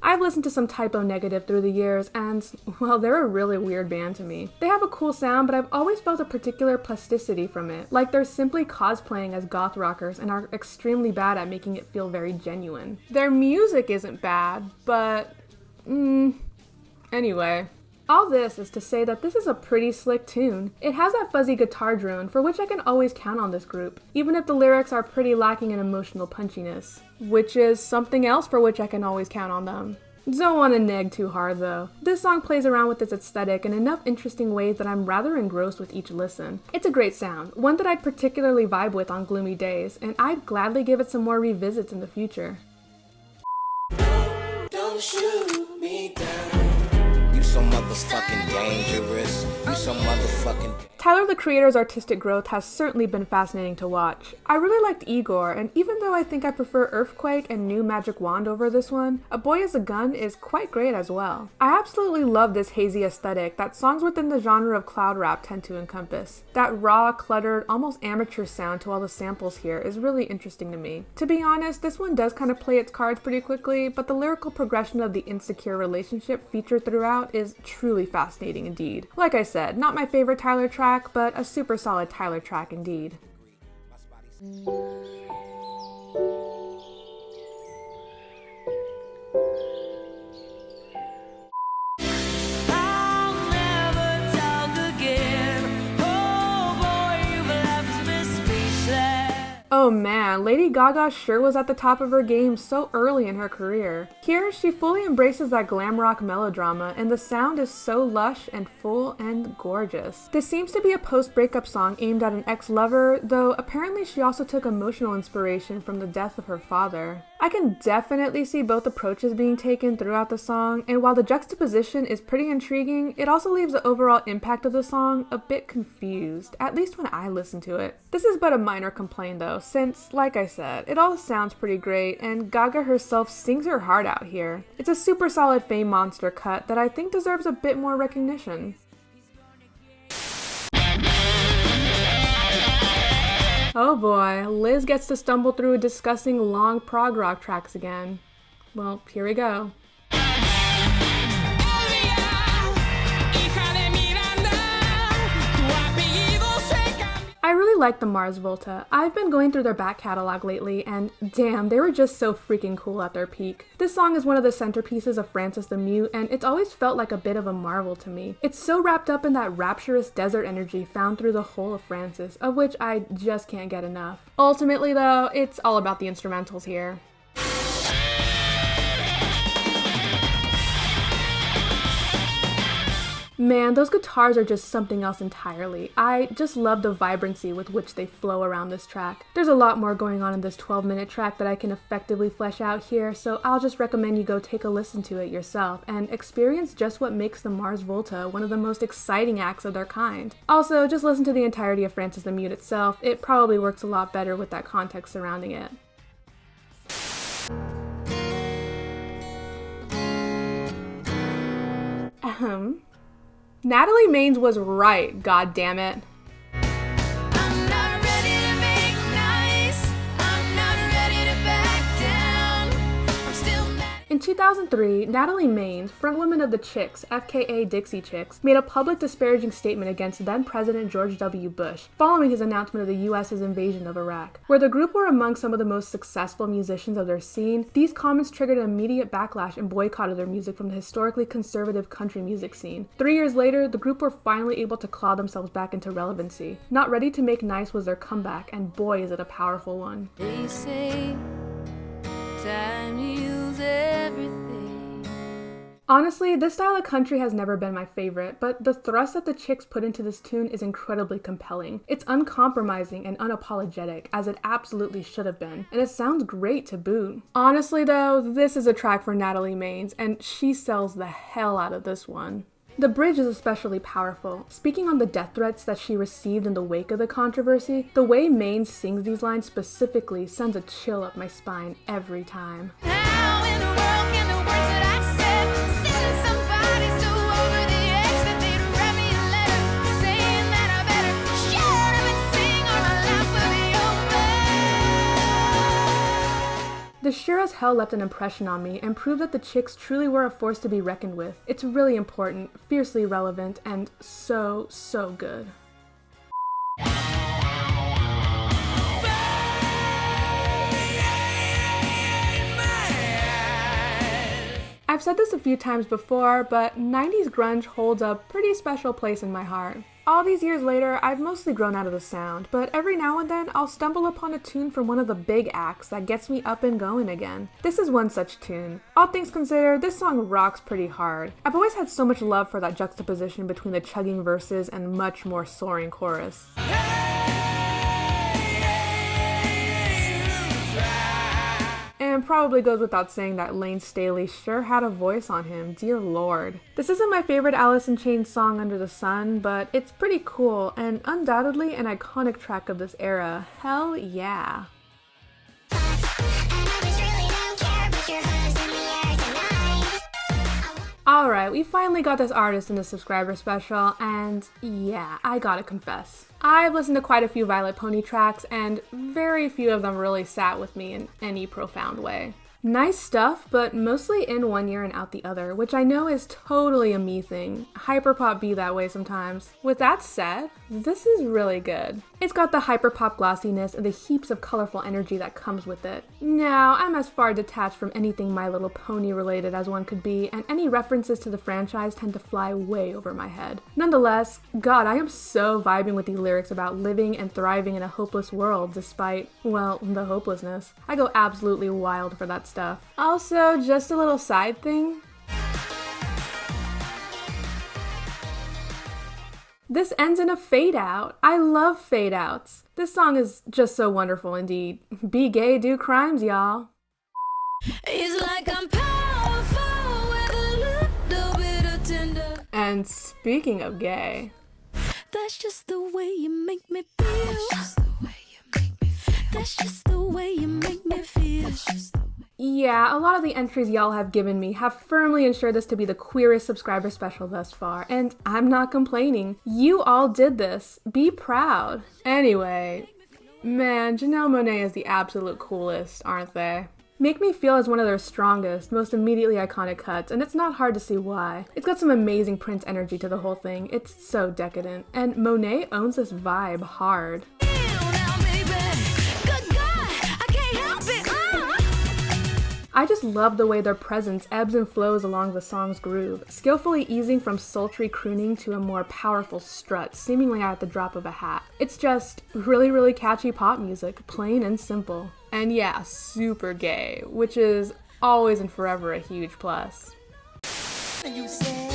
I've listened to some Typo Negative through the years, and, well, they're a really weird band to me. They have a cool sound, but I've always felt a particular plasticity from it, like they're simply cosplaying as goth rockers and are extremely bad at making it feel very genuine. Their music isn't bad, but, anyway. All this is to say that this is a pretty slick tune. It has that fuzzy guitar drone for which I can always count on this group, even if the lyrics are pretty lacking in emotional punchiness, which is something else for which I can always count on them. Don't want to nag too hard though. This song plays around with its aesthetic in enough interesting ways that I'm rather engrossed with each listen. It's a great sound, one that I'd particularly vibe with on gloomy days, and I'd gladly give it some more revisits in the future. Don't shoot me down. You so motherfucking dangerous. You so motherfucking. Tyler, the Creator's artistic growth has certainly been fascinating to watch. I really liked Igor, and even though I think I prefer Earthquake and New Magic Wand over this one, A Boy Is a Gun is quite great as well. I absolutely love this hazy aesthetic that songs within the genre of cloud rap tend to encompass. That raw, cluttered, almost amateur sound to all the samples here is really interesting to me. To be honest, this one does kind of play its cards pretty quickly, but the lyrical progression of the insecure relationship featured throughout is truly fascinating indeed. Like I said, not my favorite Tyler track, but a super solid Tyler track indeed. I'll never talk again. Oh boy, you've left me speechless. Oh man, Lady Gaga sure was at the top of her game so early in her career. Here, she fully embraces that glam rock melodrama, and the sound is so lush and full and gorgeous. This seems to be a post-breakup song aimed at an ex-lover, though apparently she also took emotional inspiration from the death of her father. I can definitely see both approaches being taken throughout the song, and while the juxtaposition is pretty intriguing, it also leaves the overall impact of the song a bit confused, at least when I listen to it. This is but a minor complaint though, since, like I said, it all sounds pretty great, and Gaga herself sings her heart out here. It's a super solid Fame Monster cut that I think deserves a bit more recognition. Oh boy, Liz gets to stumble through discussing long prog rock tracks again. Well, here we go. I really like the Mars Volta. I've been going through their back catalog lately, and damn, they were just so freaking cool at their peak. This song is one of the centerpieces of Francis the Mute, and it's always felt like a bit of a marvel to me. It's so wrapped up in that rapturous desert energy found through the whole of Francis, of which I just can't get enough. Ultimately though, it's all about the instrumentals here. Man, those guitars are just something else entirely. I just love the vibrancy with which they flow around this track. There's a lot more going on in this 12-minute track that I can effectively flesh out here, so I'll just recommend you go take a listen to it yourself and experience just what makes the Mars Volta one of the most exciting acts of their kind. Also, just listen to the entirety of Francis the Mute itself. It probably works a lot better with that context surrounding it. Natalie Maines was right, goddammit. I'm not ready to make nice. I'm not ready to back down. I'm still mad. In 2003, Natalie Maines, frontwoman of the Chicks, FKA Dixie Chicks, made a public disparaging statement against then-President George W. Bush following his announcement of the U.S.'s invasion of Iraq. Where the group were among some of the most successful musicians of their scene, these comments triggered an immediate backlash and boycott of their music from the historically conservative country music scene. 3 years later, the group were finally able to claw themselves back into relevancy. Not Ready to Make Nice was their comeback, and boy is it a powerful one. They say time heals everything. Honestly, this style of country has never been my favorite, but the thrust that the Chicks put into this tune is incredibly compelling. It's uncompromising and unapologetic, as it absolutely should have been, and it sounds great to boot. Honestly though, this is a track for Natalie Maines, and she sells the hell out of this one. The bridge is especially powerful. Speaking on the death threats that she received in the wake of the controversy, the way Maines sings these lines specifically sends a chill up my spine every time. How in the world can the words that I said send somebody so over the edge that they'd write me a letter saying that I better shut up and sing or my life will be over? This sure as hell left an impression on me and proved that the Chicks truly were a force to be reckoned with. It's really important, fiercely relevant, and so, so good. I've said this a few times before, but 90s grunge holds a pretty special place in my heart. All these years later, I've mostly grown out of the sound, but every now and then I'll stumble upon a tune from one of the big acts that gets me up and going again. This is one such tune. All things considered, this song rocks pretty hard. I've always had so much love for that juxtaposition between the chugging verses and much more soaring chorus. And probably goes without saying that Lane Staley sure had a voice on him, dear lord. This isn't my favorite Alice in Chains song Under the Sun, but it's pretty cool and undoubtedly an iconic track of this era. Hell yeah. Alright, we finally got this artist in the subscriber special, and yeah, I gotta confess. I've listened to quite a few Violet Pony tracks, and very few of them really sat with me in any profound way. Nice stuff, but mostly in one ear and out the other, which I know is totally a me thing. Hyperpop be that way sometimes. With that said, this is really good. It's got the hyperpop glossiness and the heaps of colorful energy that comes with it. Now, I'm as far detached from anything My Little Pony related as one could be, and any references to the franchise tend to fly way over my head. Nonetheless, God, I am so vibing with the lyrics about living and thriving in a hopeless world despite, well, the hopelessness. I go absolutely wild for that stuff. Also, just a little side thing. This ends in a fade out. I love fade outs. This song is just so wonderful indeed. Be gay, do crimes, y'all. It's like I'm powerful with a little bit of tender. And speaking of gay, That's just the way you make me feel. That's just the way you make me feel. That's just the way you make me feel. yeah, a lot of the entries y'all have given me have firmly ensured this to be the queerest subscriber special thus far, and I'm not complaining. You all did this. Be proud. Anyway, man, Janelle Monáe is the absolute coolest, aren't they? Make Me Feel is one of their strongest, most immediately iconic cuts, and it's not hard to see why. It's got some amazing Prince energy to the whole thing. It's so decadent, and Monáe owns this vibe hard. I just love the way their presence ebbs and flows along the song's groove, skillfully easing from sultry crooning to a more powerful strut, seemingly at the drop of a hat. It's just really, really catchy pop music, plain and simple. And yeah, super gay, which is always and forever a huge plus. You said,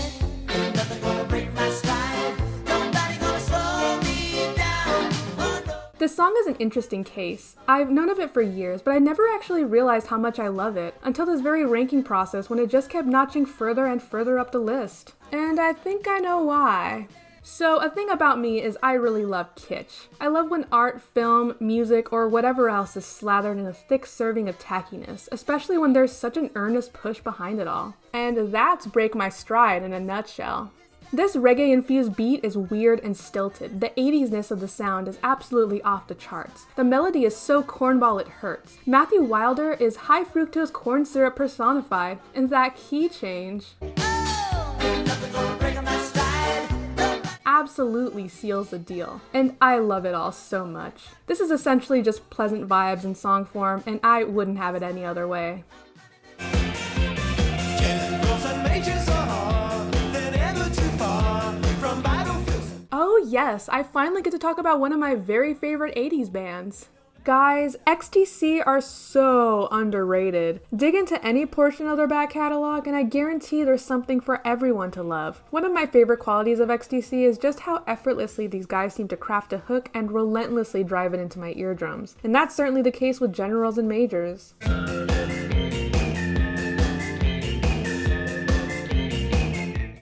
ain't nothing gonna break my stride. Nobody gonna slow me down. Oh, no. This song is an interesting case. I've known of it for years, but I never actually realized how much I love it until this very ranking process when it just kept notching further and further up the list. And I think I know why. So a thing about me is I really love kitsch. I love when art, film, music, or whatever else is slathered in a thick serving of tackiness, especially when there's such an earnest push behind it all. And that's Break My Stride in a nutshell. This reggae-infused beat is weird and stilted. The 80s-ness of the sound is absolutely off the charts. The melody is so cornball it hurts. Matthew Wilder is high fructose corn syrup personified, and that key change absolutely seals the deal. And I love it all so much. This is essentially just pleasant vibes in song form, and I wouldn't have it any other way. Oh yes, I finally get to talk about one of my very favorite 80s bands. Guys, XTC are so underrated. Dig into any portion of their back catalog and I guarantee there's something for everyone to love. One of my favorite qualities of XTC is just how effortlessly these guys seem to craft a hook and relentlessly drive it into my eardrums. And that's certainly the case with Generals and Majors.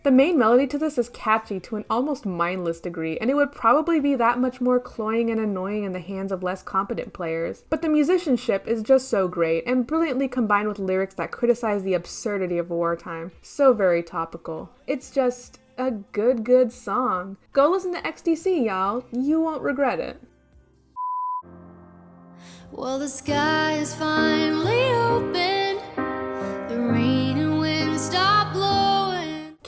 The main melody to this is catchy to an almost mindless degree, and it would probably be that much more cloying and annoying in the hands of less competent players. But the musicianship is just so great, and brilliantly combined with lyrics that criticize the absurdity of wartime. So very topical. It's just a good song. Go listen to XTC, y'all. You won't regret it. Well, the sky is finally open. The rain and wind stop blowing.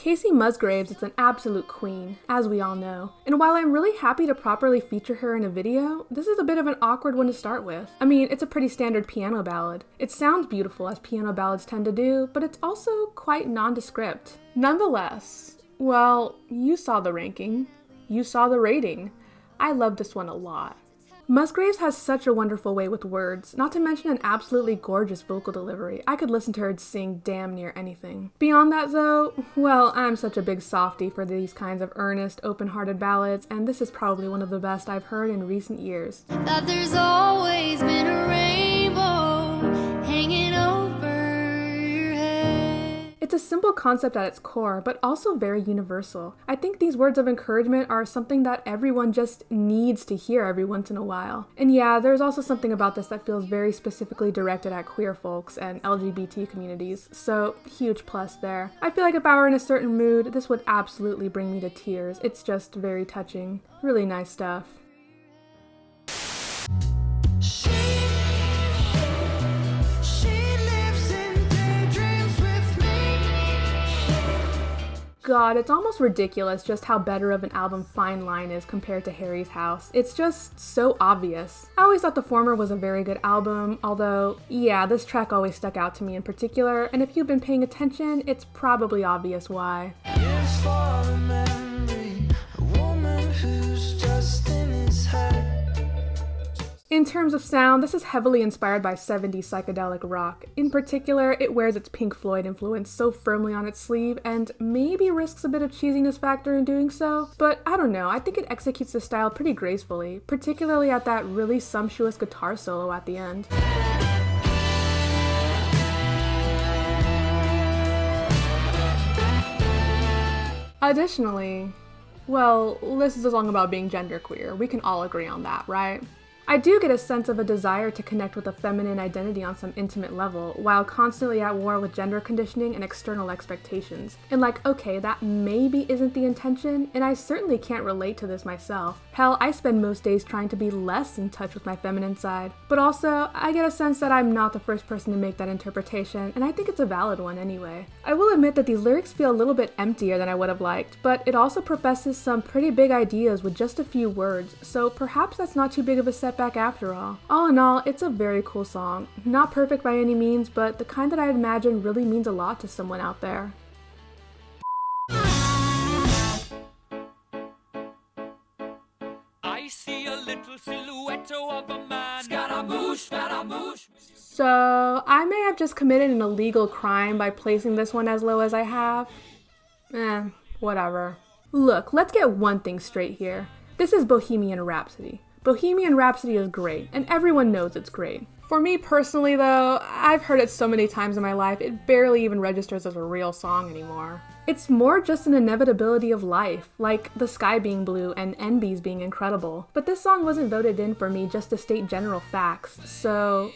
Casey Musgraves is an absolute queen, as we all know. And while I'm really happy to properly feature her in a video, this is a bit of an awkward one to start with. I mean, it's a pretty standard piano ballad. It sounds beautiful, as piano ballads tend to do, but it's also quite nondescript. Nonetheless, well, you saw the ranking. You saw the rating. I love this one a lot. Musgraves has such a wonderful way with words, not to mention an absolutely gorgeous vocal delivery. I could listen to her sing damn near anything. Beyond that though, well, I'm such a big softie for these kinds of earnest, open-hearted ballads, and this is probably one of the best I've heard in recent years. That there's always been a rainbow hanging over your head. It's a simple concept at its core, but also very universal. I think these words of encouragement are something that everyone just needs to hear every once in a while. And yeah, there's also something about this that feels very specifically directed at queer folks and LGBT communities, so huge plus there. I feel like if I were in a certain mood, this would absolutely bring me to tears. It's just very touching. Really nice stuff. God, it's almost ridiculous just how better of an album Fine Line is compared to Harry's House. It's just so obvious. I always thought the former was a very good album, although, yeah, this track always stuck out to me in particular, and if you've been paying attention, it's probably obvious why. Yes, for a memory, a woman who's just in his head. In terms of sound, this is heavily inspired by 70s psychedelic rock. In particular, it wears its Pink Floyd influence so firmly on its sleeve, and maybe risks a bit of cheesiness factor in doing so, but I don't know, I think it executes the style pretty gracefully, particularly at that really sumptuous guitar solo at the end. Additionally, well, this is a song about being genderqueer. We can all agree on that, right? I do get a sense of a desire to connect with a feminine identity on some intimate level, while constantly at war with gender conditioning and external expectations. And like, okay, that maybe isn't the intention, and I certainly can't relate to this myself. Hell, I spend most days trying to be less in touch with my feminine side. But also, I get a sense that I'm not the first person to make that interpretation, and I think it's a valid one anyway. I will admit that these lyrics feel a little bit emptier than I would have liked, but it also professes some pretty big ideas with just a few words, so perhaps that's not too big of a setback after all. All in all, it's a very cool song. Not perfect by any means, but the kind that I imagine really means a lot to someone out there. I see a little silhouette of a man. Scaramouche, Scaramouche. So, I may have just committed an illegal crime by placing this one as low as I have. Whatever. Look, let's get one thing straight here. This is Bohemian Rhapsody. Bohemian Rhapsody is great, and everyone knows it's great. For me personally though, I've heard it so many times in my life, it barely even registers as a real song anymore. It's more just an inevitability of life, like the sky being blue and NB's being incredible. But this song wasn't voted in for me just to state general facts, so,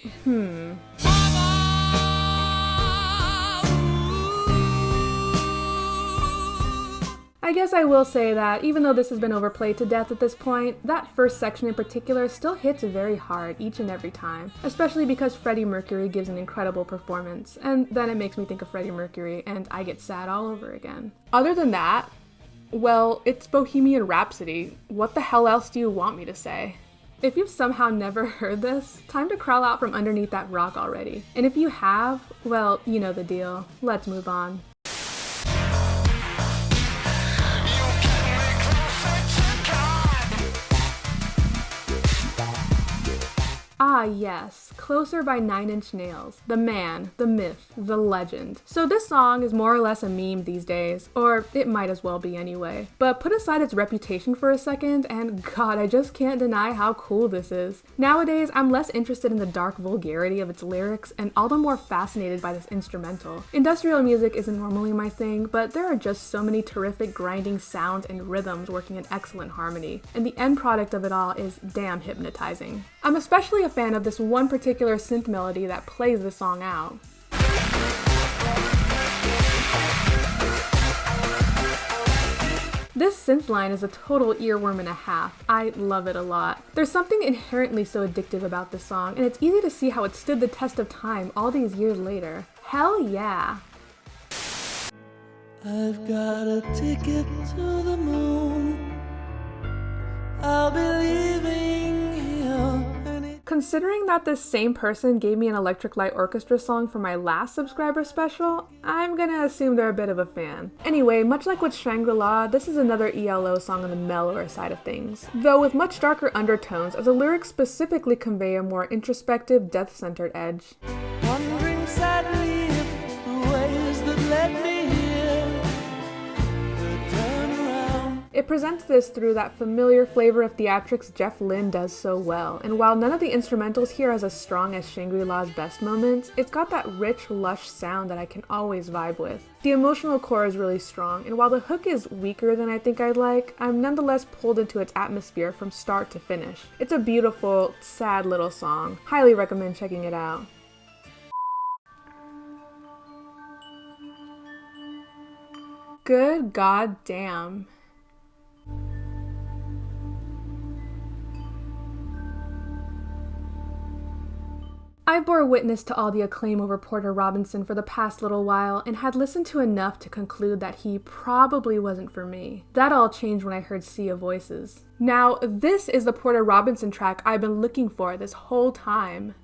I guess I will say that even though this has been overplayed to death at this point, that first section in particular still hits very hard each and every time, especially because Freddie Mercury gives an incredible performance, and then it makes me think of Freddie Mercury and I get sad all over again. Other than that, well, it's Bohemian Rhapsody. What the hell else do you want me to say? If you've somehow never heard this, time to crawl out from underneath that rock already. And if you have, well, you know the deal. Let's move on. Ah yes, Closer by 9 Inch Nails. The man, the myth, the legend. So this song is more or less a meme these days, or it might as well be anyway. But put aside its reputation for a second, and God, I just can't deny how cool this is. Nowadays, I'm less interested in the dark vulgarity of its lyrics, and all the more fascinated by this instrumental. Industrial music isn't normally my thing, but there are just so many terrific grinding sounds and rhythms working in excellent harmony, and the end product of it all is damn hypnotizing. I'm especially a fan of this one particular synth melody that plays the song out. This synth line is a total earworm and a half. I love it a lot. There's something inherently so addictive about this song, and it's easy to see how it stood the test of time all these years later. Hell yeah! I've got a ticket to the moon. I'll be leaving here. Considering that this same person gave me an Electric Light Orchestra song for my last subscriber special, I'm gonna assume they're a bit of a fan. Anyway, much like with Shangri-La, this is another ELO song on the mellower side of things, though with much darker undertones as the lyrics specifically convey a more introspective, death-centered edge. Wondering sadly if the ways that led me here could turn around. It presents this through that familiar flavor of theatrics Jeff Lynne does so well, and while none of the instrumentals here is as strong as Shangri-La's best moments, it's got that rich, lush sound that I can always vibe with. The emotional core is really strong, and while the hook is weaker than I think I'd like, I'm nonetheless pulled into its atmosphere from start to finish. It's a beautiful, sad little song. Highly recommend checking it out. Good goddamn. I bore witness to all the acclaim over Porter Robinson for the past little while and had listened to enough to conclude that he probably wasn't for me. That all changed when I heard Sea of Voices. Now, this is the Porter Robinson track I've been looking for this whole time.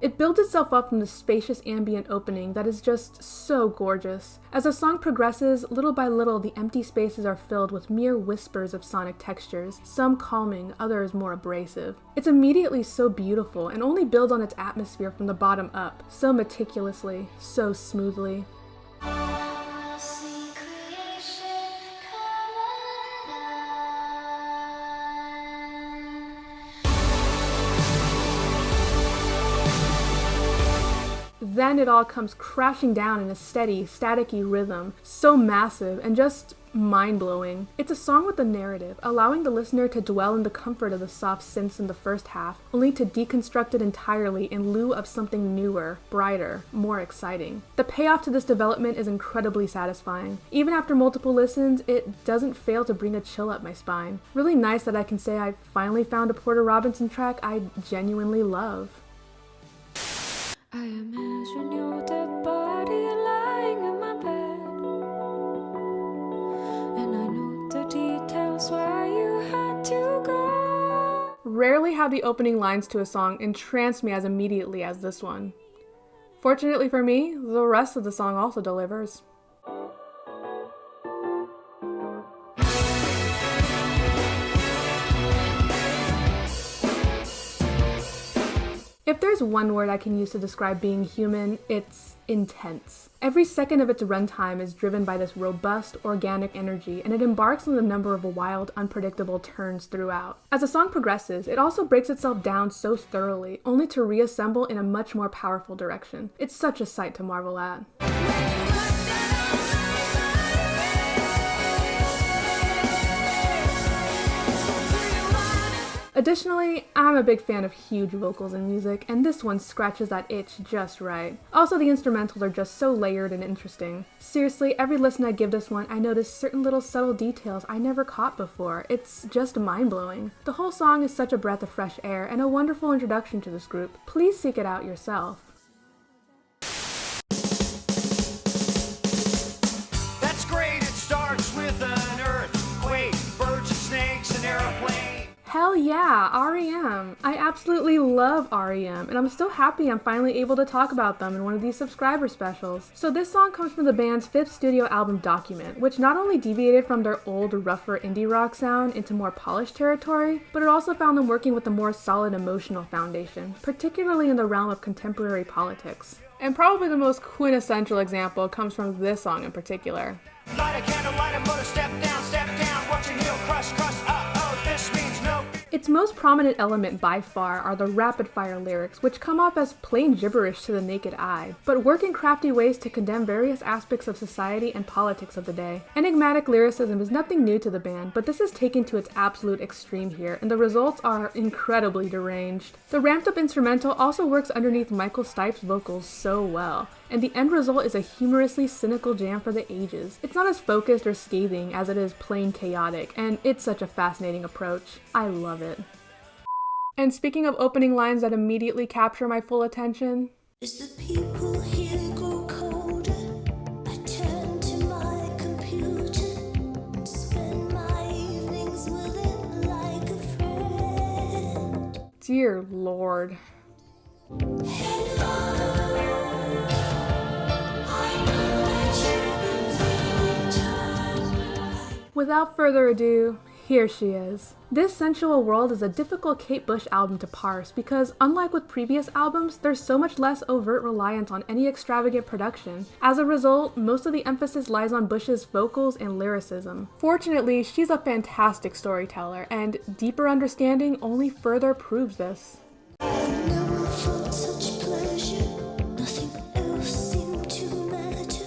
It builds itself up from the spacious ambient opening that is just so gorgeous. As the song progresses, little by little the empty spaces are filled with mere whispers of sonic textures, some calming, others more abrasive. It's immediately so beautiful and only builds on its atmosphere from the bottom up, so meticulously, so smoothly. Then it all comes crashing down in a steady, staticky rhythm, so massive and just mind-blowing. It's a song with a narrative, allowing the listener to dwell in the comfort of the soft synths in the first half, only to deconstruct it entirely in lieu of something newer, brighter, more exciting. The payoff to this development is incredibly satisfying. Even after multiple listens, it doesn't fail to bring a chill up my spine. Really nice that I can say I finally found a Porter Robinson track I genuinely love. I imagine your dead body lying in my bed, and I know the details why you had to go. Rarely have the opening lines to a song entrance me as immediately as this one. Fortunately for me, the rest of the song also delivers. If there's one word I can use to describe being human, it's intense. Every second of its runtime is driven by this robust, organic energy, and it embarks on a number of wild, unpredictable turns throughout. As the song progresses, it also breaks itself down so thoroughly, only to reassemble in a much more powerful direction. It's such a sight to marvel at. Additionally, I'm a big fan of huge vocals in music, and this one scratches that itch just right. Also, the instrumentals are just so layered and interesting. Seriously, every listen I give this one, I notice certain little subtle details I never caught before. It's just mind-blowing. The whole song is such a breath of fresh air and a wonderful introduction to this group. Please seek it out yourself. That's great, it starts with an earthquake, birds and snakes, an airplane. Hell yeah, R.E.M. I absolutely love R.E.M., and I'm still happy I'm finally able to talk about them in one of these subscriber specials. So this song comes from the band's 5th studio album Document, which not only deviated from their old, rougher indie rock sound into more polished territory, but it also found them working with a more solid emotional foundation, particularly in the realm of contemporary politics. And probably the most quintessential example comes from this song in particular. Light a candle, light a motor, step down, watch your heel crush, this means no. Its most prominent element by far are the rapid-fire lyrics, which come off as plain gibberish to the naked eye, but work in crafty ways to condemn various aspects of society and politics of the day. Enigmatic lyricism is nothing new to the band, but this is taken to its absolute extreme here, and the results are incredibly deranged. The ramped-up instrumental also works underneath Michael Stipe's vocals so well, and the end result is a humorously cynical jam for the ages. It's not as focused or scathing as it is plain chaotic, and it's such a fascinating approach. I love it. And speaking of opening lines that immediately capture my full attention, As the people here grow colder, I turn to my computer and spend my evenings with it like a friend. Dear Lord. Without further ado, here she is. This Sensual World is a difficult Kate Bush album to parse because, unlike with previous albums, there's so much less overt reliance on any extravagant production. As a result, most of the emphasis lies on Bush's vocals and lyricism. Fortunately, she's a fantastic storyteller, and deeper understanding only further proves this. Never felt such pleasure, nothing else seemed to matter.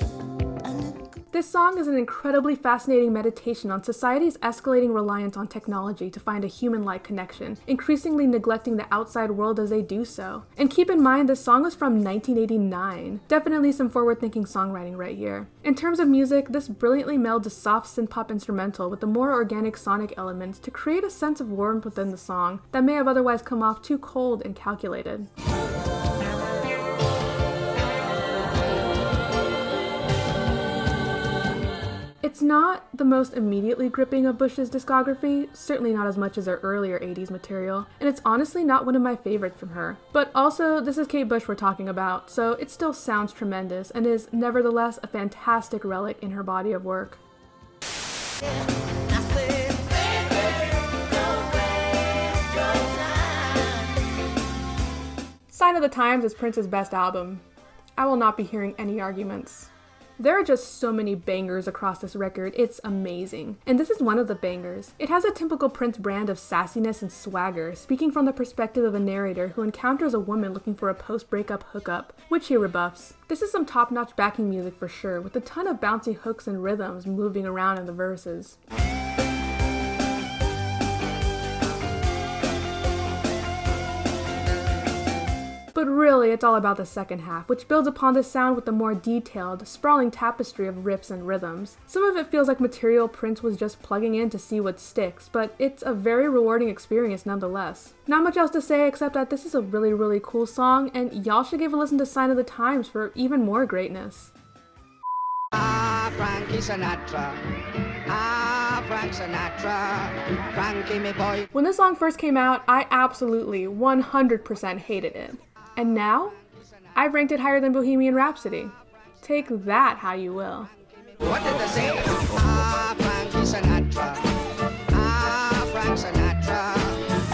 This song is an incredibly fascinating meditation on society's escalating reliance on technology to find a human-like connection, increasingly neglecting the outside world as they do so. And keep in mind, this song was from 1989. Definitely some forward-thinking songwriting right here. In terms of music, this brilliantly melds a soft synth-pop instrumental with the more organic sonic elements to create a sense of warmth within the song that may have otherwise come off too cold and calculated. It's not the most immediately gripping of Bush's discography, certainly not as much as her earlier 80s material, and it's honestly not one of my favorites from her. But also, this is Kate Bush we're talking about, so it still sounds tremendous and is nevertheless a fantastic relic in her body of work. Sign of the Times is Prince's best album. I will not be hearing any arguments. There are just so many bangers across this record, it's amazing. And this is one of the bangers. It has a typical Prince brand of sassiness and swagger, speaking from the perspective of a narrator who encounters a woman looking for a post-breakup hookup, which he rebuffs. This is some top-notch backing music for sure, with a ton of bouncy hooks and rhythms moving around in the verses. But really, it's all about the second half, which builds upon this sound with the more detailed, sprawling tapestry of riffs and rhythms. Some of it feels like material Prince was just plugging in to see what sticks, but it's a very rewarding experience nonetheless. Not much else to say except that this is a really, really cool song, and y'all should give a listen to Sign of the Times for even more greatness. Frankie Sinatra. Frank Sinatra. Frankie, me boy. When this song first came out, I absolutely 100% hated it. And now, I've ranked it higher than Bohemian Rhapsody. Take that how you will. What did they say? Frankie Sinatra. Frank Sinatra.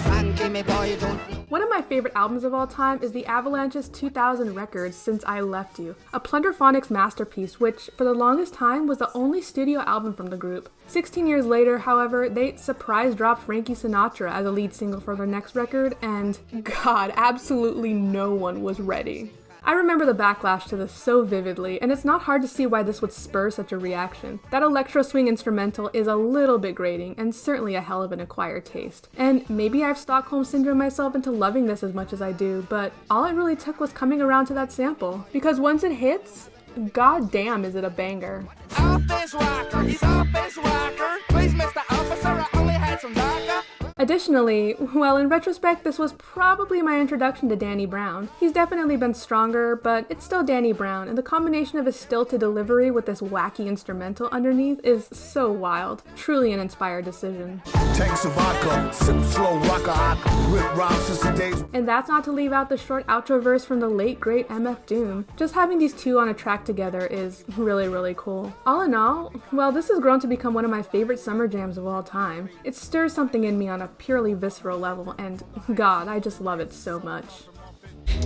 Frankie, me boy, don't. One of my favorite albums of all time is the Avalanche's 2000 record, Since I Left You, a plunderphonics masterpiece which, for the longest time, was the only studio album from the group. 16 years later, however, they surprise dropped Frankie Sinatra as a lead single for their next record, and God, absolutely no one was ready. I remember the backlash to this so vividly, and it's not hard to see why this would spur such a reaction. That electro swing instrumental is a little bit grating, and certainly a hell of an acquired taste. And maybe I've Stockholm Syndrome myself into loving this as much as I do, but all it really took was coming around to that sample. Because once it hits, god damn is it a banger. Office rocker, he's office rocker. Please, Mr. Officer, I only had some vodka. Additionally, well, in retrospect, this was probably my introduction to Danny Brown. He's definitely been stronger, but it's still Danny Brown, and the combination of his stilted delivery with this wacky instrumental underneath is so wild. Truly an inspired decision. Take some vodka, sip slow rocker, rip rhymes since the days. And that's not to leave out the short outro verse from the late great MF Doom. Just having these two on a track together is really, really cool. All in all, well, this has grown to become one of my favorite summer jams of all time. It stirs something in me on a purely visceral level, and God, I just love it so much.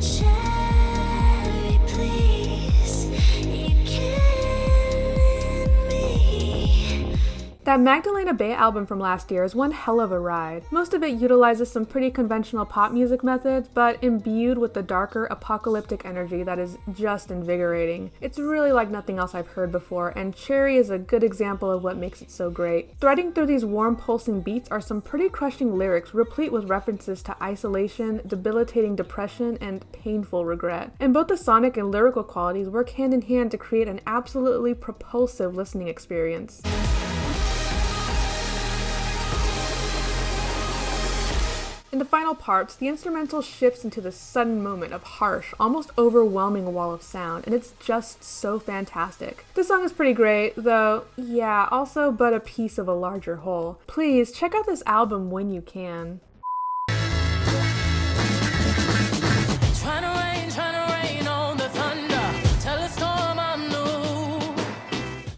Cherry, please, you killing me. That Magdalena Bay album from last year is one hell of a ride. Most of it utilizes some pretty conventional pop music methods, but imbued with the darker, apocalyptic energy that is just invigorating. It's really like nothing else I've heard before, and Cherry is a good example of what makes it so great. Threading through these warm, pulsing beats are some pretty crushing lyrics, replete with references to isolation, debilitating depression, and painful regret. And both the sonic and lyrical qualities work hand in hand to create an absolutely propulsive listening experience. And the final parts, the instrumental shifts into this sudden moment of harsh, almost overwhelming wall of sound, and it's just so fantastic. This song is pretty great, though, yeah, also but a piece of a larger whole. Please check out this album when you can.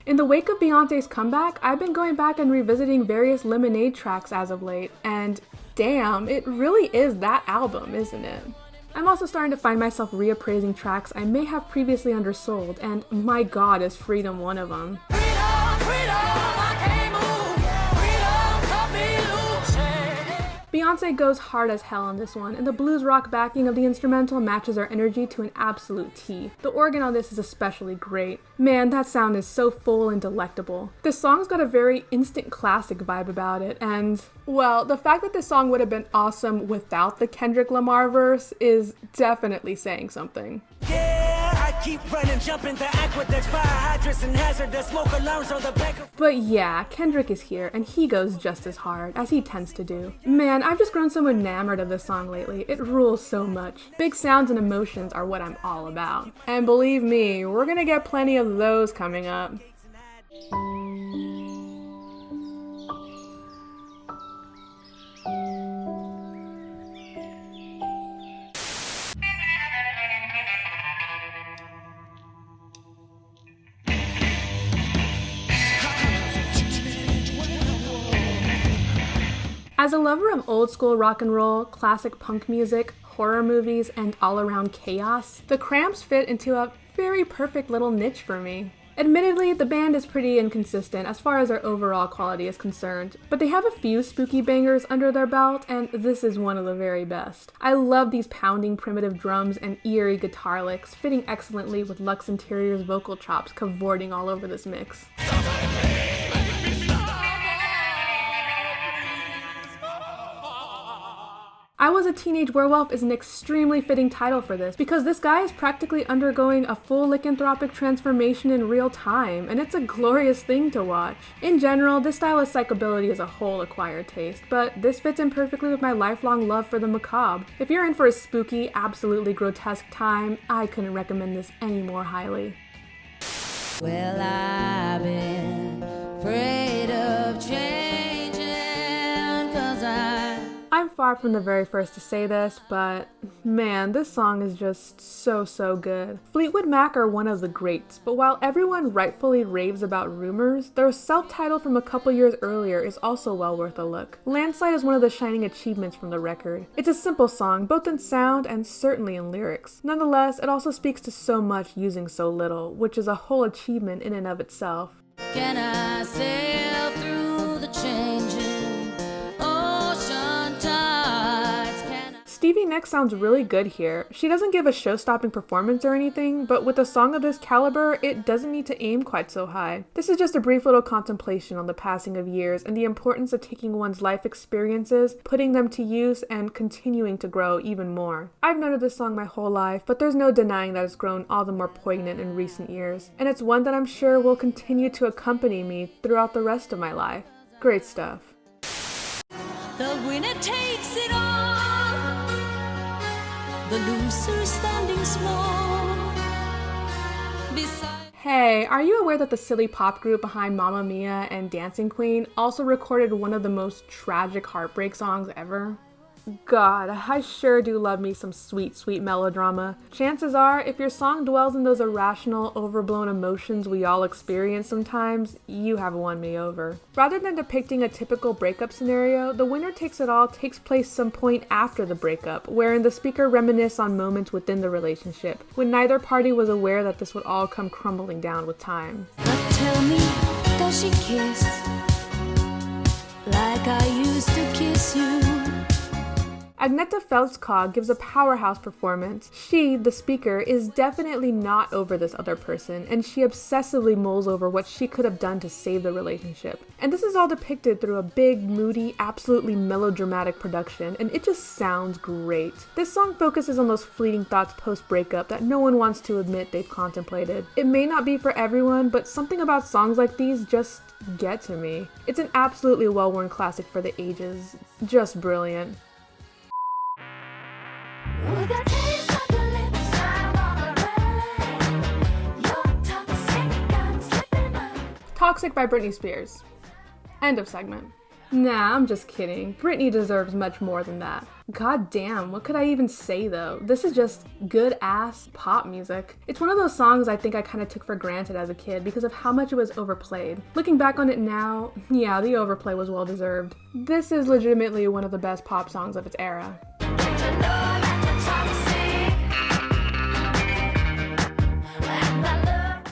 In the wake of Beyonce's comeback, I've been going back and revisiting various Lemonade tracks as of late, and damn, it really is that album, isn't it? I'm also starting to find myself reappraising tracks I may have previously undersold, and my god is Freedom one of them. Beyonce goes hard as hell on this one, and the blues rock backing of the instrumental matches her energy to an absolute T. The organ on this is especially great. Man, that sound is so full and delectable. This song's got a very instant classic vibe about it, and, well, the fact that this song would have been awesome without the Kendrick Lamar verse is definitely saying something. Keep running, jumping the aqueducts, fire hydrants and hazardous smoke alarms on the back of... But yeah, Kendrick is here, and he goes just as hard, as he tends to do. Man, I've just grown so enamored of this song lately. It rules so much. Big sounds and emotions are what I'm all about. And believe me, we're gonna get plenty of those coming up. As a lover of old school rock and roll, classic punk music, horror movies, and all-around chaos, the Cramps fit into a very perfect little niche for me. Admittedly, the band is pretty inconsistent as far as their overall quality is concerned, but they have a few spooky bangers under their belt, and this is one of the very best. I love these pounding primitive drums and eerie guitar licks, fitting excellently with Lux Interior's vocal chops cavorting all over this mix. I Was a Teenage Werewolf is an extremely fitting title for this, because this guy is practically undergoing a full lycanthropic transformation in real time, and it's a glorious thing to watch. In general, this style of psychobility is a whole acquired taste, but this fits in perfectly with my lifelong love for the macabre. If you're in for a spooky, absolutely grotesque time, I couldn't recommend this any more highly. Well, I've been afraid of changing, 'cause I'm far from the very first to say this, but man, this song is just so good. Fleetwood Mac are one of the greats, but while everyone rightfully raves about Rumors, their self-titled from a couple years earlier is also well worth a look. Landslide is one of the shining achievements from the record. It's a simple song, both in sound and certainly in lyrics. Nonetheless, it also speaks to so much using so little, which is a whole achievement in and of itself. can I sail through the changing ocean tides? Can I... Stevie Nicks sounds really good here. She doesn't give a show-stopping performance or anything, but with a song of this caliber, it doesn't need to aim quite so high. This is just a brief little contemplation on the passing of years and the importance of taking one's life experiences, putting them to use, and continuing to grow even more. I've known of this song my whole life, but there's no denying that it's grown all the more poignant in recent years, and it's one that I'm sure will continue to accompany me throughout the rest of my life. Great stuff. The winner takes it all. The loser standing small beside. Hey, are you aware that the silly pop group behind Mamma Mia and Dancing Queen also recorded one of the most tragic heartbreak songs ever? God, I sure do love me some sweet, sweet melodrama. Chances are, if your song dwells in those irrational, overblown emotions we all experience sometimes, you have won me over. Rather than depicting a typical breakup scenario, The Winner Takes It All takes place some point after the breakup, wherein the speaker reminisces on moments within the relationship, when neither party was aware that this would all come crumbling down with time. But tell me, does she kiss like I used to kiss you? Agneta Feldskog gives a powerhouse performance. She, the speaker, is definitely not over this other person, and she obsessively mulls over what she could have done to save the relationship. And this is all depicted through a big, moody, absolutely melodramatic production, and it just sounds great. This song focuses on those fleeting thoughts post-breakup that no one wants to admit they've contemplated. It may not be for everyone, but something about songs like these just get to me. It's an absolutely well-worn classic for the ages. Just brilliant. With a taste of your lips, I'm on a ride. You're toxic, I'm slipping up. Toxic by Britney Spears. End of segment. Nah, I'm just kidding. Britney deserves much more than that. God damn, what could I even say though? This is just good ass pop music. It's one of those songs I think I kind of took for granted as a kid because of how much it was overplayed. Looking back on it now, yeah, the overplay was well deserved. This is legitimately one of the best pop songs of its era.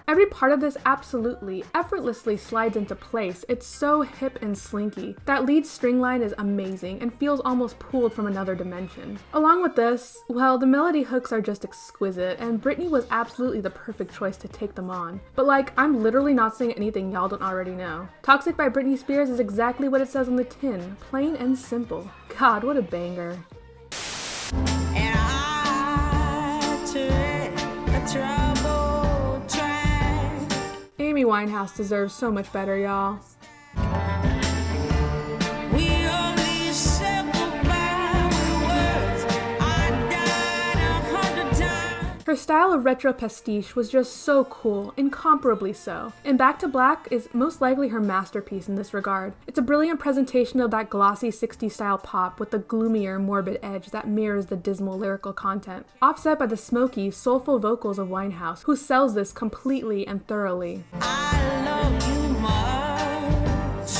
Every part of this absolutely, effortlessly slides into place. It's so hip and slinky. That lead string line is amazing and feels almost pulled from another dimension. Along with this, well, the melody hooks are just exquisite, and Britney was absolutely the perfect choice to take them on. But like, I'm literally not saying anything y'all don't already know. Toxic by Britney Spears is exactly what it says on the tin, plain and simple. God, what a banger. And I took a troubled track. Amy Winehouse deserves so much better, y'all. We only said goodbye with words. I died 100 times. Her style of retro pastiche was just so cool, incomparably so, and Back to Black is most likely her masterpiece in this regard. It's a brilliant presentation of that glossy 60s style pop with the gloomier, morbid edge that mirrors the dismal lyrical content, offset by the smoky, soulful vocals of Winehouse, who sells this completely and thoroughly. I love you much.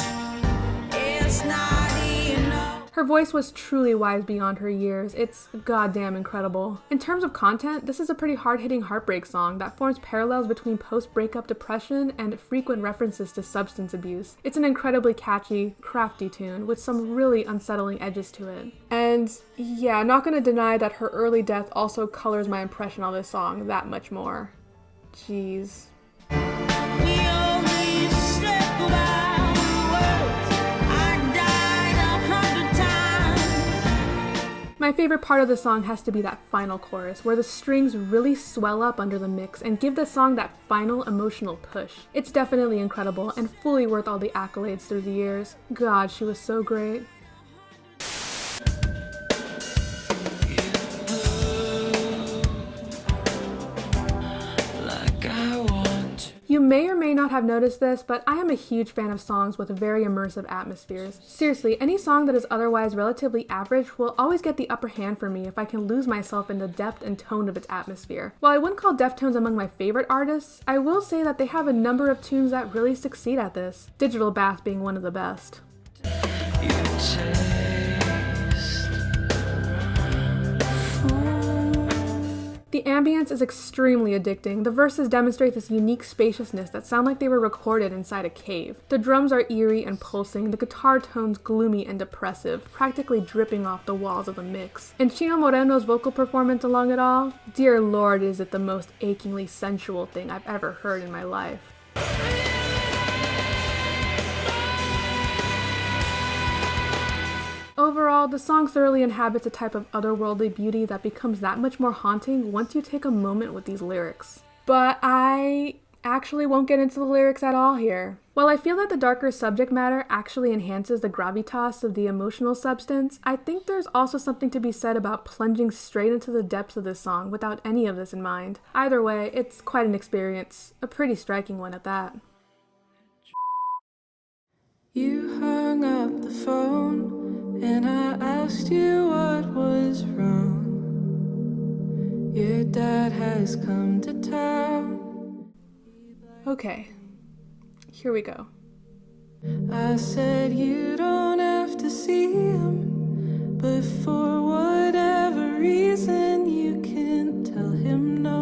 It's not enough. Her voice was truly wise beyond her years. It's goddamn incredible. In terms of content, this is a pretty hard-hitting heartbreak song that forms parallels between post-breakup depression and frequent references to substance abuse. It's an incredibly catchy, crafty tune with some really unsettling edges to it. And yeah, I'm not gonna deny that her early death also colors my impression on this song that much more. Jeez. We only said goodbye with words. I died 100 times. My favorite part of the song has to be that final chorus, where the strings really swell up under the mix and give the song that final emotional push. It's definitely incredible and fully worth all the accolades through the years. God, she was so great. Like I want to. You may or may not have noticed this, but I am a huge fan of songs with very immersive atmospheres. Seriously, any song that is otherwise relatively average will always get the upper hand for me if I can lose myself in the depth and tone of its atmosphere. While I wouldn't call Deftones among my favorite artists, I will say that they have a number of tunes that really succeed at this, Digital Bath being one of the best. The ambience is extremely addicting. The verses demonstrate this unique spaciousness that sound like they were recorded inside a cave. The drums are eerie and pulsing, the guitar tones gloomy and depressive, practically dripping off the walls of the mix. And Chino Moreno's vocal performance along it all, dear lord, is it the most achingly sensual thing I've ever heard in my life. Overall, the song thoroughly inhabits a type of otherworldly beauty that becomes that much more haunting once you take a moment with these lyrics. But I actually won't get into the lyrics at all here. While I feel that the darker subject matter actually enhances the gravitas of the emotional substance, I think there's also something to be said about plunging straight into the depths of this song without any of this in mind. Either way, it's quite an experience, a pretty striking one at that. You hung up the phone and I asked you what was wrong. Your dad has come to town. Okay, here we go. I said you don't have to see him, but for whatever reason you can tell him no.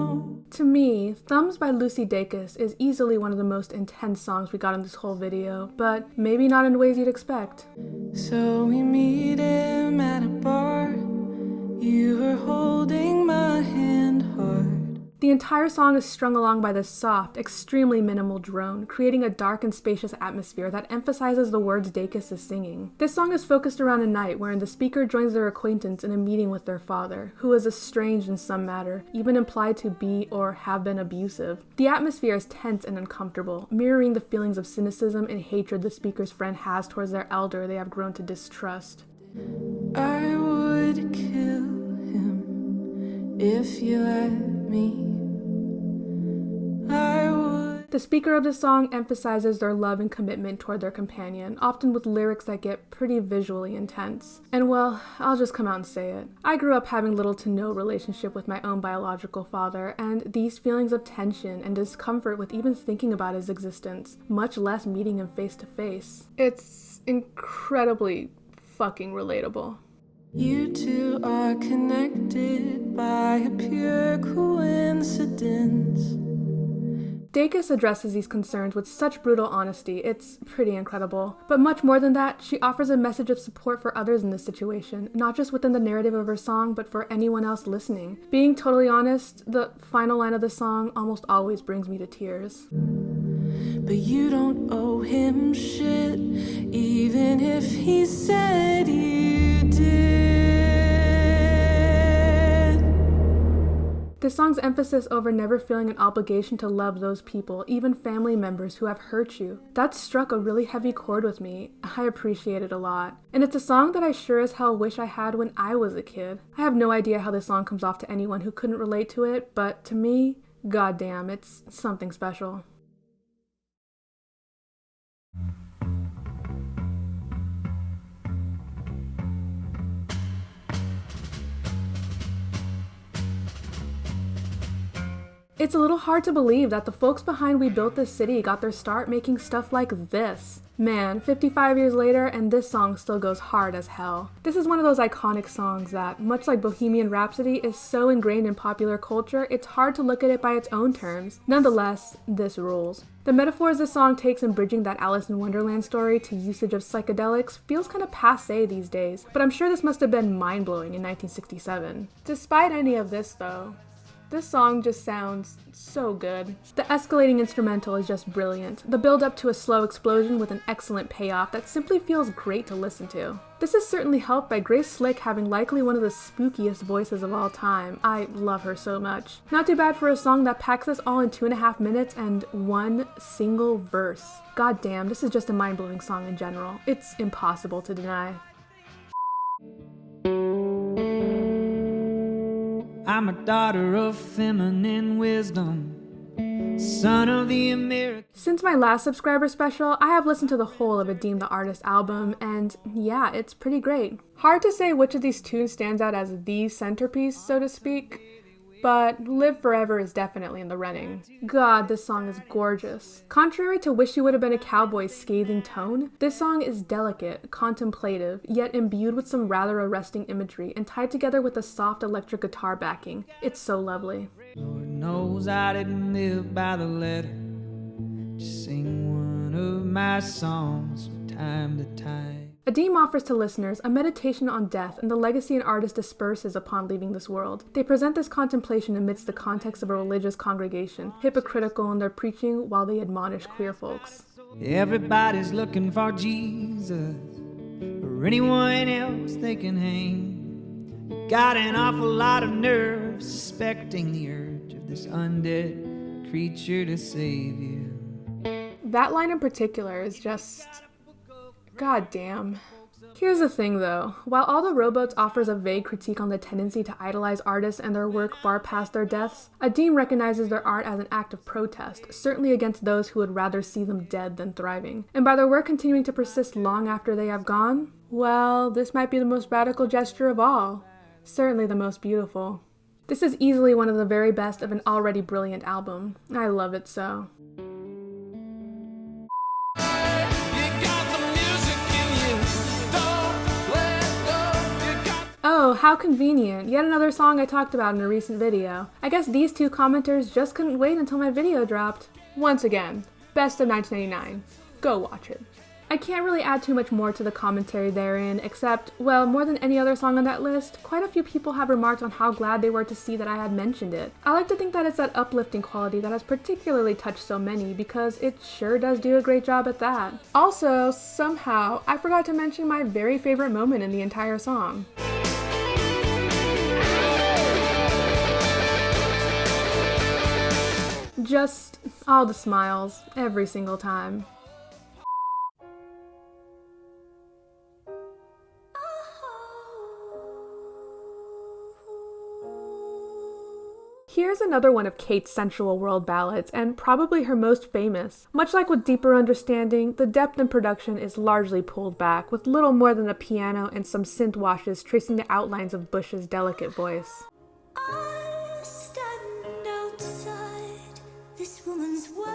To me, Thumbs by Lucy Dacus is easily one of the most intense songs we got in this whole video, but maybe not in ways you'd expect. So we meet him at a bar. You were holding my hand hard. The entire song is strung along by this soft, extremely minimal drone, creating a dark and spacious atmosphere that emphasizes the words Dacus is singing. This song is focused around a night wherein the speaker joins their acquaintance in a meeting with their father, who is estranged in some matter, even implied to be or have been abusive. The atmosphere is tense and uncomfortable, mirroring the feelings of cynicism and hatred the speaker's friend has towards their elder they have grown to distrust. I would kill him If you let me, I would. The speaker of the song emphasizes their love and commitment toward their companion, often with lyrics that get pretty visually intense. And well, I'll just come out and say it. I grew up having little to no relationship with my own biological father, and these feelings of tension and discomfort with even thinking about his existence, much less meeting him face to face. It's incredibly fucking relatable. You two are connected by a pure coincidence. Dacus addresses these concerns with such brutal honesty, it's pretty incredible. But much more than that, she offers a message of support for others in this situation, not just within the narrative of her song, but for anyone else listening. Being totally honest, the final line of the song almost always brings me to tears. But you don't owe him shit, even if he said you did. The song's emphasis over never feeling an obligation to love those people, even family members who have hurt you, that struck a really heavy chord with me. I appreciate it a lot. And it's a song that I sure as hell wish I had when I was a kid. I have no idea how this song comes off to anyone who couldn't relate to it, but to me, goddamn, it's something special. It's a little hard to believe that the folks behind We Built This City got their start making stuff like this. Man, 55 years later, and this song still goes hard as hell. This is one of those iconic songs that, much like Bohemian Rhapsody, is so ingrained in popular culture, it's hard to look at it by its own terms. Nonetheless, this rules. The metaphors this song takes in bridging that Alice in Wonderland story to usage of psychedelics feels kind of passé these days, but I'm sure this must have been mind-blowing in 1967. Despite any of this though, this song just sounds so good. The escalating instrumental is just brilliant. The build up to a slow explosion with an excellent payoff that simply feels great to listen to. This is certainly helped by Grace Slick having likely one of the spookiest voices of all time. I love her so much. Not too bad for a song that packs us all in 2.5 minutes and one single verse. God damn, this is just a mind-blowing song in general. It's impossible to deny. I'm a daughter of feminine wisdom, son of the American. Since my last subscriber special, I have listened to the whole of a Deem the Artist album, and yeah, it's pretty great. Hard to say which of these tunes stands out as the centerpiece, so to speak, but Live Forever is definitely in the running. God, this song is gorgeous. Contrary to Wish You Would Have Been a Cowboy's scathing tone, this song is delicate, contemplative, yet imbued with some rather arresting imagery and tied together with a soft electric guitar backing. It's so lovely. Lord knows I didn't live by the letter. Just sing one of my songs from time to time. Adeem offers to listeners a meditation on death and the legacy an artist disperses upon leaving this world. They present this contemplation amidst the context of a religious congregation, hypocritical in their preaching while they admonish queer folks. Everybody's looking for Jesus or anyone else they can hang. Got an awful lot of nerve suspecting the urge of this undead creature to save you. That line in particular is just... God damn. Here's the thing though, while All the Rowboats offers a vague critique on the tendency to idolize artists and their work far past their deaths, Adeem recognizes their art as an act of protest, certainly against those who would rather see them dead than thriving. And by their work continuing to persist long after they have gone, well, this might be the most radical gesture of all. Certainly the most beautiful. This is easily one of the very best of an already brilliant album. I love it so. Oh, how convenient. Yet another song I talked about in a recent video. I guess these two commenters just couldn't wait until my video dropped. Once again, best of 1999. Go watch it. I can't really add too much more to the commentary therein, except, well, more than any other song on that list, quite a few people have remarked on how glad they were to see that I had mentioned it. I like to think that it's that uplifting quality that has particularly touched so many, because it sure does do a great job at that. Also, somehow, I forgot to mention my very favorite moment in the entire song. Just all the smiles, every single time. Here's another one of Kate's sensual world ballads, and probably her most famous. Much like with Deeper Understanding, the depth in production is largely pulled back, with little more than a piano and some synth washes tracing the outlines of Bush's delicate voice. I stand outside this woman's work.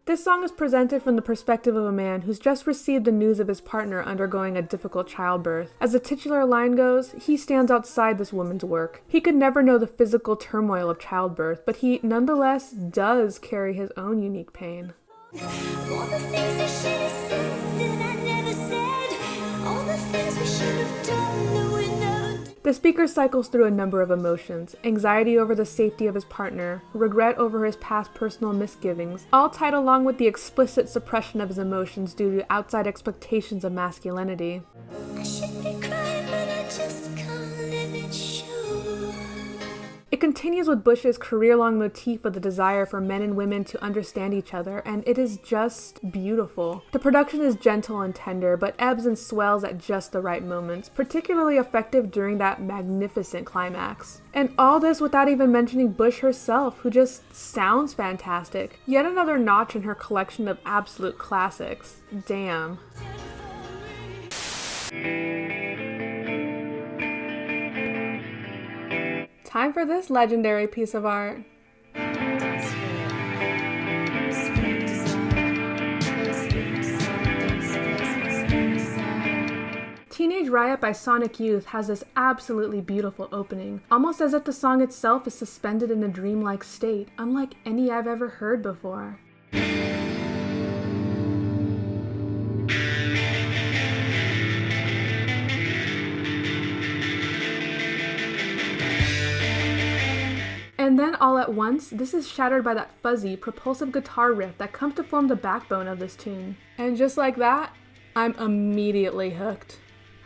This song is presented from the perspective of a man who's just received the news of his partner undergoing a difficult childbirth. As the titular line goes, he stands outside this woman's work. He could never know the physical turmoil of childbirth, but he nonetheless does carry his own unique pain. All the things I should have said that I never said. All the things we should have done that we never did. The speaker cycles through a number of emotions: anxiety over the safety of his partner, regret over his past personal misgivings, all tied along with the explicit suppression of his emotions due to outside expectations of masculinity. I should be crying, but I just can't let it show. It continues with Bush's career-long motif of the desire for men and women to understand each other, and it is just beautiful. The production is gentle and tender, but ebbs and swells at just the right moments, particularly effective during that magnificent climax. And all this without even mentioning Bush herself, who just sounds fantastic. Yet another notch in her collection of absolute classics. Damn. Time for this legendary piece of art. Teenage Riot by Sonic Youth has this absolutely beautiful opening, almost as if the song itself is suspended in a dreamlike state, unlike any I've ever heard before. And then all at once, this is shattered by that fuzzy, propulsive guitar riff that comes to form the backbone of this tune. And just like that, I'm immediately hooked.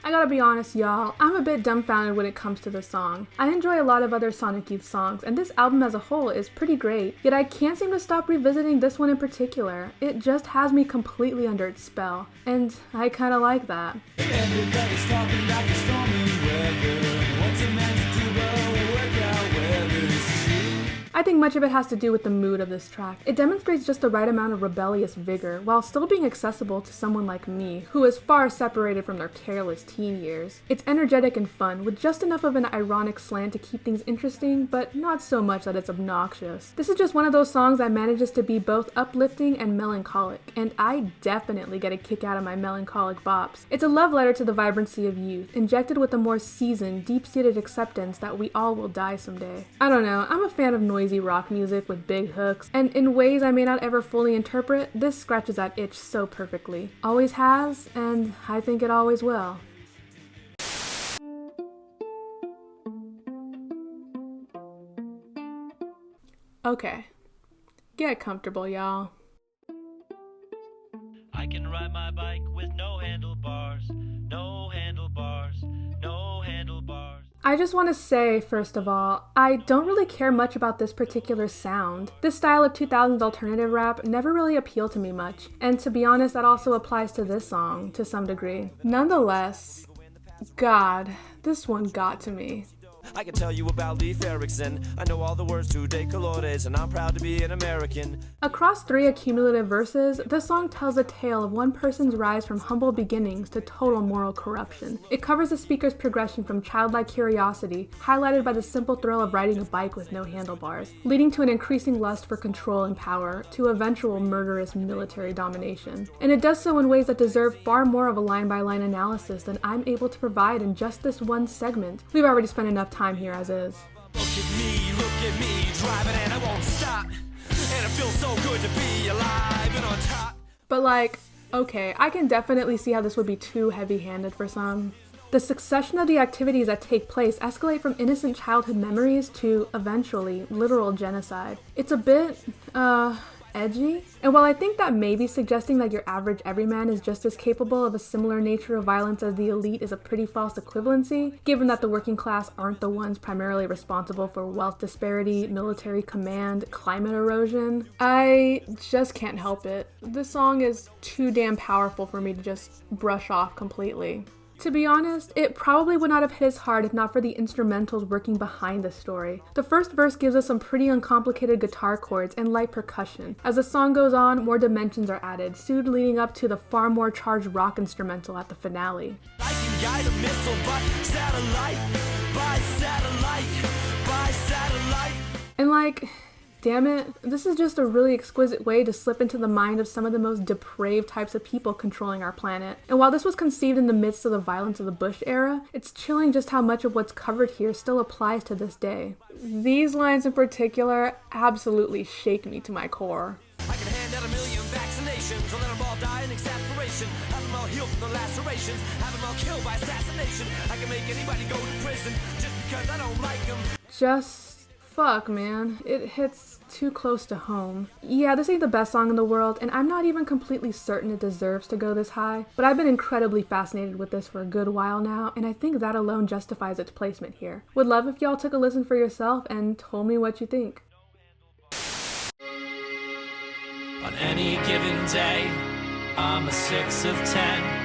I gotta be honest, y'all, I'm a bit dumbfounded when it comes to this song. I enjoy a lot of other Sonic Youth songs, and this album as a whole is pretty great, yet I can't seem to stop revisiting this one in particular. It just has me completely under its spell, and I kinda like that. Everybody's talking about the stormy weather. What's a man to do but work out whether it's true? I think much of it has to do with the mood of this track. It demonstrates just the right amount of rebellious vigor, while still being accessible to someone like me, who is far separated from their careless teen years. It's energetic and fun, with just enough of an ironic slant to keep things interesting, but not so much that it's obnoxious. This is just one of those songs that manages to be both uplifting and melancholic, and I definitely get a kick out of my melancholic bops. It's a love letter to the vibrancy of youth, injected with a more seasoned, deep-seated acceptance that we all will die someday. I don't know, I'm a fan of noisy rock music with big hooks, and in ways I may not ever fully interpret, this scratches that itch so perfectly. Always has, and I think it always will. Okay, get comfortable, y'all. I can ride my bike with no handlebars, no handlebars, no handlebars. I just want to say, first of all, I don't really care much about this particular sound. This style of 2000s alternative rap never really appealed to me much, and to be honest, that also applies to this song to some degree. Nonetheless, God, this one got to me. I can tell you about Leif Erikson. I know all the words to De Colores, and I'm proud to be an American. Across 3 accumulative verses, this song tells a tale of one person's rise from humble beginnings to total moral corruption. It covers the speaker's progression from childlike curiosity, highlighted by the simple thrill of riding a bike with no handlebars, leading to an increasing lust for control and power, to eventual murderous military domination. And it does so in ways that deserve far more of a line-by-line analysis than I'm able to provide in just this one segment. We've already spent enough time here as is. Look at me, driving and I won't stop. And it feels so good to be alive and on top. But like, okay, I can definitely see how this would be too heavy-handed for some. The succession of the activities that take place escalate from innocent childhood memories to, eventually, literal genocide. It's a bit, edgy. And while I think that may be suggesting that your average everyman is just as capable of a similar nature of violence as the elite is a pretty false equivalency, given that the working class aren't the ones primarily responsible for wealth disparity, military command, climate erosion, I just can't help it. This song is too damn powerful for me to just brush off completely. To be honest, it probably would not have hit as hard if not for the instrumentals working behind the story. The first verse gives us some pretty uncomplicated guitar chords and light percussion. As the song goes on, more dimensions are added, soon leading up to the far more charged rock instrumental at the finale. I can guide a missile by satellite, by satellite, by satellite. And like, damn it, this is just a really exquisite way to slip into the mind of some of the most depraved types of people controlling our planet. And while this was conceived in the midst of the violence of the Bush era, it's chilling just how much of what's covered here still applies to this day. These lines in particular absolutely shake me to my core. I can hand out 1 million vaccinations, or let them all die in exasperation. Have them all healed from the lacerations, have them all killed by assassination. I can make anybody go to prison just because I don't like them. Just fuck, man. It hits too close to home. Yeah, this ain't the best song in the world, and I'm not even completely certain it deserves to go this high, but I've been incredibly fascinated with this for a good while now, and I think that alone justifies its placement here. Would love if y'all took a listen for yourself and told me what you think. On any given day, I'm a 6 of 10.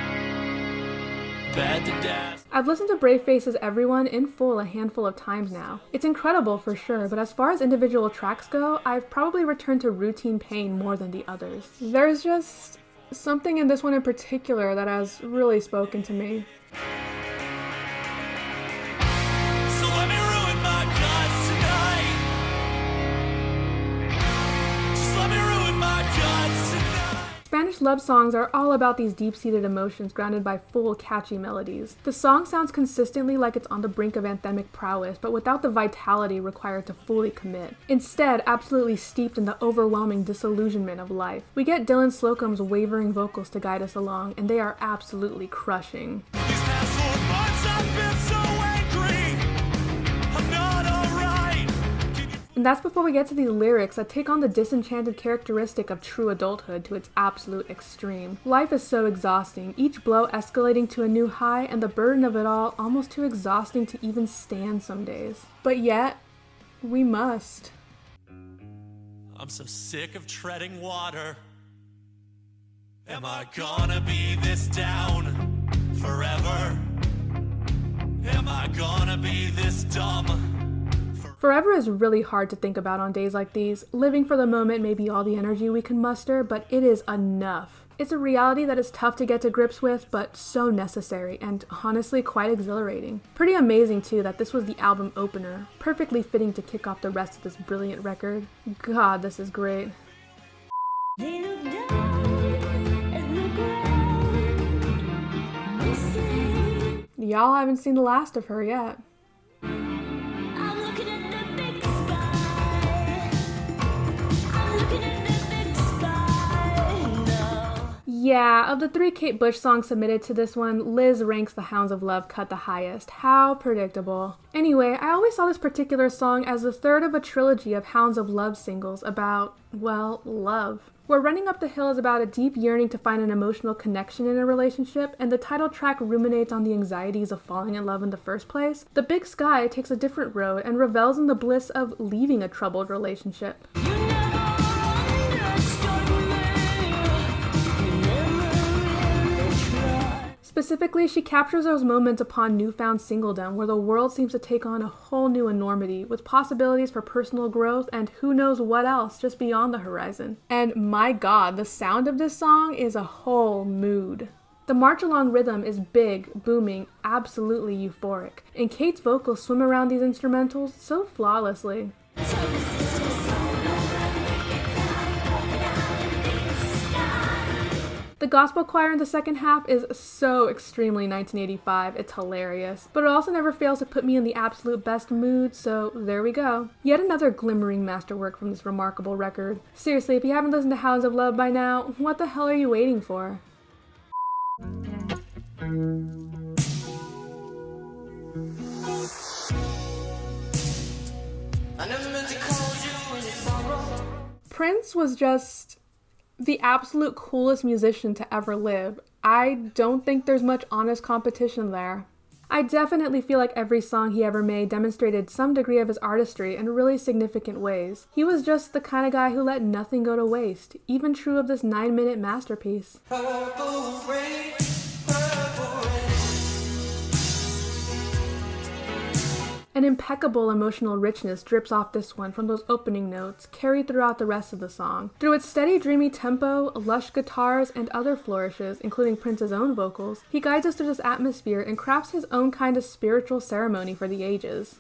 Bad to death. I've listened to Brave Face's Everyone in full a handful of times now. It's incredible for sure, but as far as individual tracks go, I've probably returned to Routine Pain more than the others. There's just something in this one in particular that has really spoken to me. So let me ruin my guts tonight. Just let me ruin my guts tonight. Spanish love songs are all about these deep-seated emotions grounded by full, catchy melodies. The song sounds consistently like it's on the brink of anthemic prowess, but without the vitality required to fully commit. Instead, absolutely steeped in the overwhelming disillusionment of life. We get Dylan Slocum's wavering vocals to guide us along, and they are absolutely crushing. These past 4 months I've been so angry. I'm not alright. And that's before we get to these lyrics that take on the disenchanted characteristic of true adulthood to its absolute extreme. Life is so exhausting, each blow escalating to a new high, and the burden of it all almost too exhausting to even stand some days. But yet, we must. I'm so sick of treading water. Am I gonna be this down forever? Am I gonna be this dumb? Forever is really hard to think about on days like these. Living for the moment may be all the energy we can muster, but it is enough. It's a reality that is tough to get to grips with, but so necessary, and honestly quite exhilarating. Pretty amazing too that this was the album opener, perfectly fitting to kick off the rest of this brilliant record. God, this is great. They look down at the ground, missing. Y'all haven't seen the last of her yet. I'm looking at the big sky. I'm looking at the big sky. No. Yeah, of the 3 Kate Bush songs submitted to this one, Liz ranks the Hounds of Love cut the highest. How predictable. Anyway, I always saw this particular song as the third of a trilogy of Hounds of Love singles about, well, love. Where Running Up the Hill is about a deep yearning to find an emotional connection in a relationship, and the title track ruminates on the anxieties of falling in love in the first place, The Big Sky takes a different road and revels in the bliss of leaving a troubled relationship. You never understood me. You never really tried. Specifically, she captures those moments upon newfound singledom where the world seems to take on a whole new enormity, with possibilities for personal growth and who knows what else just beyond the horizon. And my god, the sound of this song is a whole mood. The march-along rhythm is big, booming, absolutely euphoric, and Kate's vocals swim around these instrumentals so flawlessly. The gospel choir in the second half is so extremely 1985, it's hilarious. But it also never fails to put me in the absolute best mood, so there we go. Yet another glimmering masterwork from this remarkable record. Seriously, if you haven't listened to Hounds of Love by now, what the hell are you waiting for? Prince was just the absolute coolest musician to ever live. I don't think there's much honest competition there. I definitely feel like every song he ever made demonstrated some degree of his artistry in really significant ways. He was just the kind of guy who let nothing go to waste, even true of this 9-minute masterpiece. Purple rain, purple rain. An impeccable emotional richness drips off this one from those opening notes, carried throughout the rest of the song. Through its steady, dreamy tempo, lush guitars, and other flourishes, including Prince's own vocals, he guides us through this atmosphere and crafts his own kind of spiritual ceremony for the ages.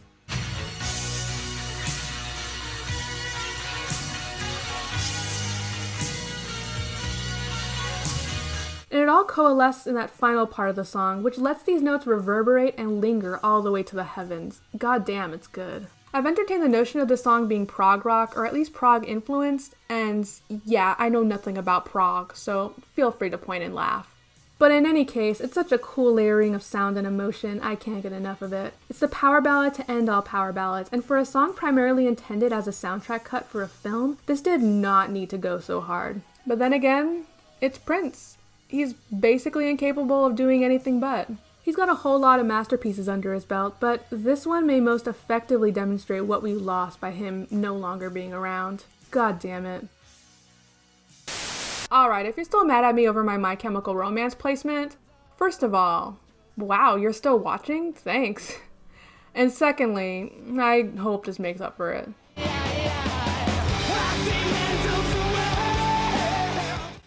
And it all coalesces in that final part of the song, which lets these notes reverberate and linger all the way to the heavens. God damn, it's good. I've entertained the notion of the song being prog rock, or at least prog influenced, and yeah, I know nothing about prog, so feel free to point and laugh. But in any case, it's such a cool layering of sound and emotion, I can't get enough of it. It's the power ballad to end all power ballads, and for a song primarily intended as a soundtrack cut for a film, this did not need to go so hard. But then again, it's Prince. He's basically incapable of doing anything but. He's got a whole lot of masterpieces under his belt, but this one may most effectively demonstrate what we lost by him no longer being around. God damn it. Alright, if you're still mad at me over my My Chemical Romance placement, first of all, wow, you're still watching? Thanks. And secondly, I hope this makes up for it.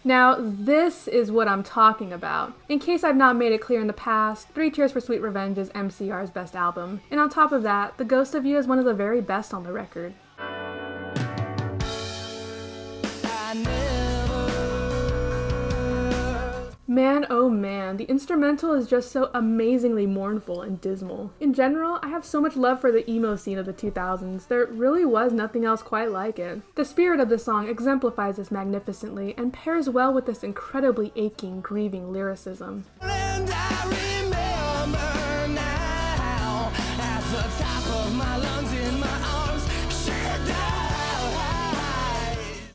Now, this is what I'm talking about. In case I've not made it clear in the past, 3 Cheers for Sweet Revenge is MCR's best album. And on top of that, The Ghost of You is one of the very best on the record. Man, oh man, the instrumental is just so amazingly mournful and dismal. In general, I have so much love for the emo scene of the 2000s, there really was nothing else quite like it. The spirit of the song exemplifies this magnificently and pairs well with this incredibly aching, grieving lyricism. And I remember now, at the top of my lungs, in my arms, she died.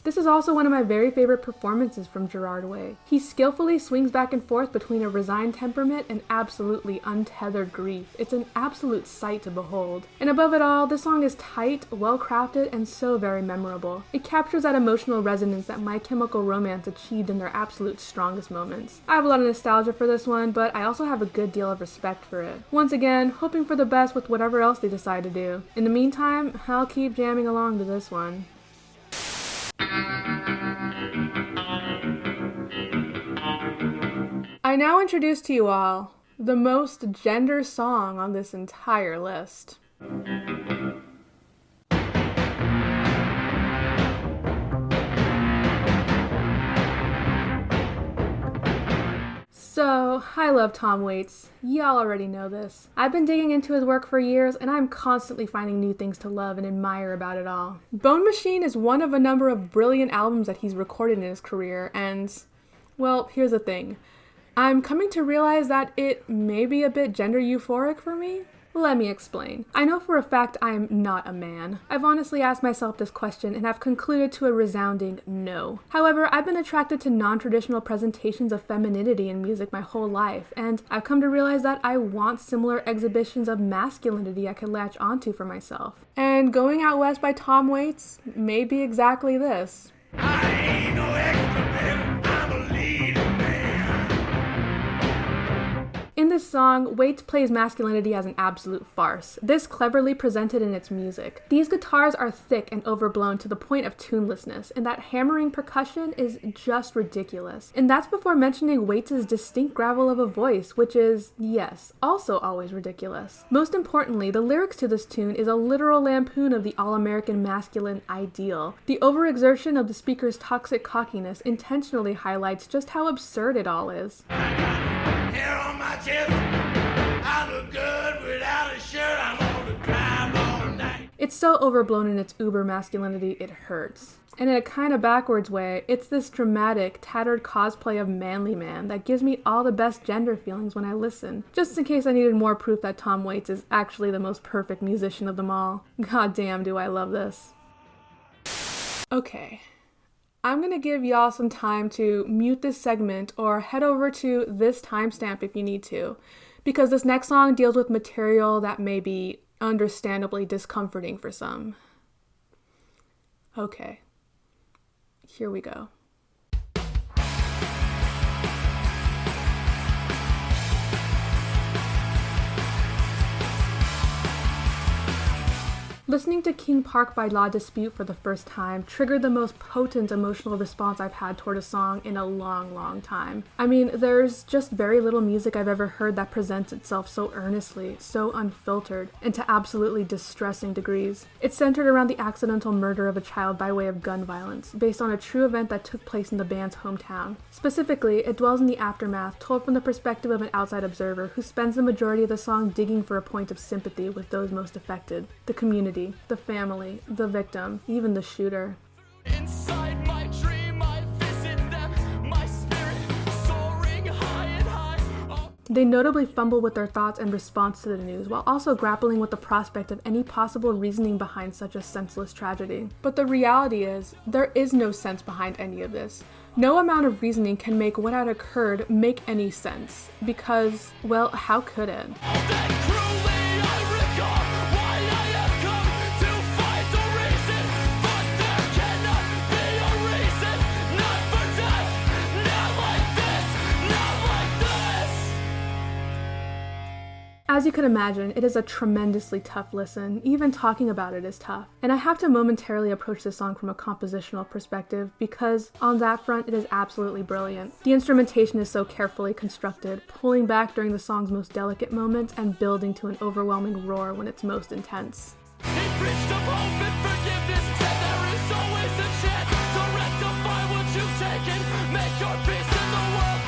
This is also one of my very favorite performances from Gerard Way. He skillfully swings back and forth between a resigned temperament and absolutely untethered grief. It's an absolute sight to behold. And above it all, this song is tight, well-crafted, and so very memorable. It captures that emotional resonance that My Chemical Romance achieved in their absolute strongest moments. I have a lot of nostalgia for this one, but I also have a good deal of respect for it. Once again, hoping for the best with whatever else they decide to do. In the meantime, I'll keep jamming along to this one. I now introduce to you all the most gender song on this entire list. So, I love Tom Waits. Y'all already know this. I've been digging into his work for years, and I'm constantly finding new things to love and admire about it all. Bone Machine is one of a number of brilliant albums that he's recorded in his career, and, well, here's the thing. I'm coming to realize that it may be a bit gender euphoric for me. Let me explain. I know for a fact I'm not a man. I've honestly asked myself this question and have concluded to a resounding no. However, I've been attracted to non-traditional presentations of femininity in music my whole life, and I've come to realize that I want similar exhibitions of masculinity I could latch onto for myself. And Going Out West by Tom Waits may be exactly this. I ain't no extra, baby. I'm a leading man. In this song, Waits plays masculinity as an absolute farce. This cleverly presented in its music. These guitars are thick and overblown to the point of tunelessness, and that hammering percussion is just ridiculous. And that's before mentioning Waits' distinct gravel of a voice, which is, yes, also always ridiculous. Most importantly, the lyrics to this tune is a literal lampoon of the all-American masculine ideal. The overexertion of the speaker's toxic cockiness intentionally highlights just how absurd it all is. Hair on my chest, I look good without a shirt. I'm gonna drive all night. It's so overblown in its uber masculinity, it hurts. And in a kind of backwards way, it's this dramatic, tattered cosplay of manly man that gives me all the best gender feelings when I listen, just in case I needed more proof that Tom Waits is actually the most perfect musician of them all. God damn, do I love this. Okay. I'm going to give y'all some time to mute this segment or head over to this timestamp if you need to, because this next song deals with material that may be understandably discomforting for some. Okay, here we go. Listening to King Park by La Dispute for the first time triggered the most potent emotional response I've had toward a song in a long time. I mean, there's just very little music I've ever heard that presents itself so earnestly, so unfiltered, and to absolutely distressing degrees. It's centered around the accidental murder of a child by way of gun violence, based on a true event that took place in the band's hometown. Specifically, it dwells in the aftermath, told from the perspective of an outside observer who spends the majority of the song digging for a point of sympathy with those most affected, the community, the family, the victim, even the shooter. Inside my dream, I visit them, my spirit soaring high and high. Oh. They notably fumble with their thoughts in response to the news, while also grappling with the prospect of any possible reasoning behind such a senseless tragedy. But the reality is, there is no sense behind any of this. No amount of reasoning can make what had occurred make any sense, because, well, how could it? Then cruelly I recall why I have come to fight the reason, but there cannot be a reason, not for death, not like this, not like this. As you can imagine, it is a tremendously tough listen. Even talking about it is tough. And I have to momentarily approach this song from a compositional perspective because on that front, it is absolutely brilliant. The instrumentation is so carefully constructed, pulling back during the song's most delicate moments and building to an overwhelming roar when it's most intense. He preached of hope and forgiveness, said there is always a chance to rectify what you've taken, make your peace in the world.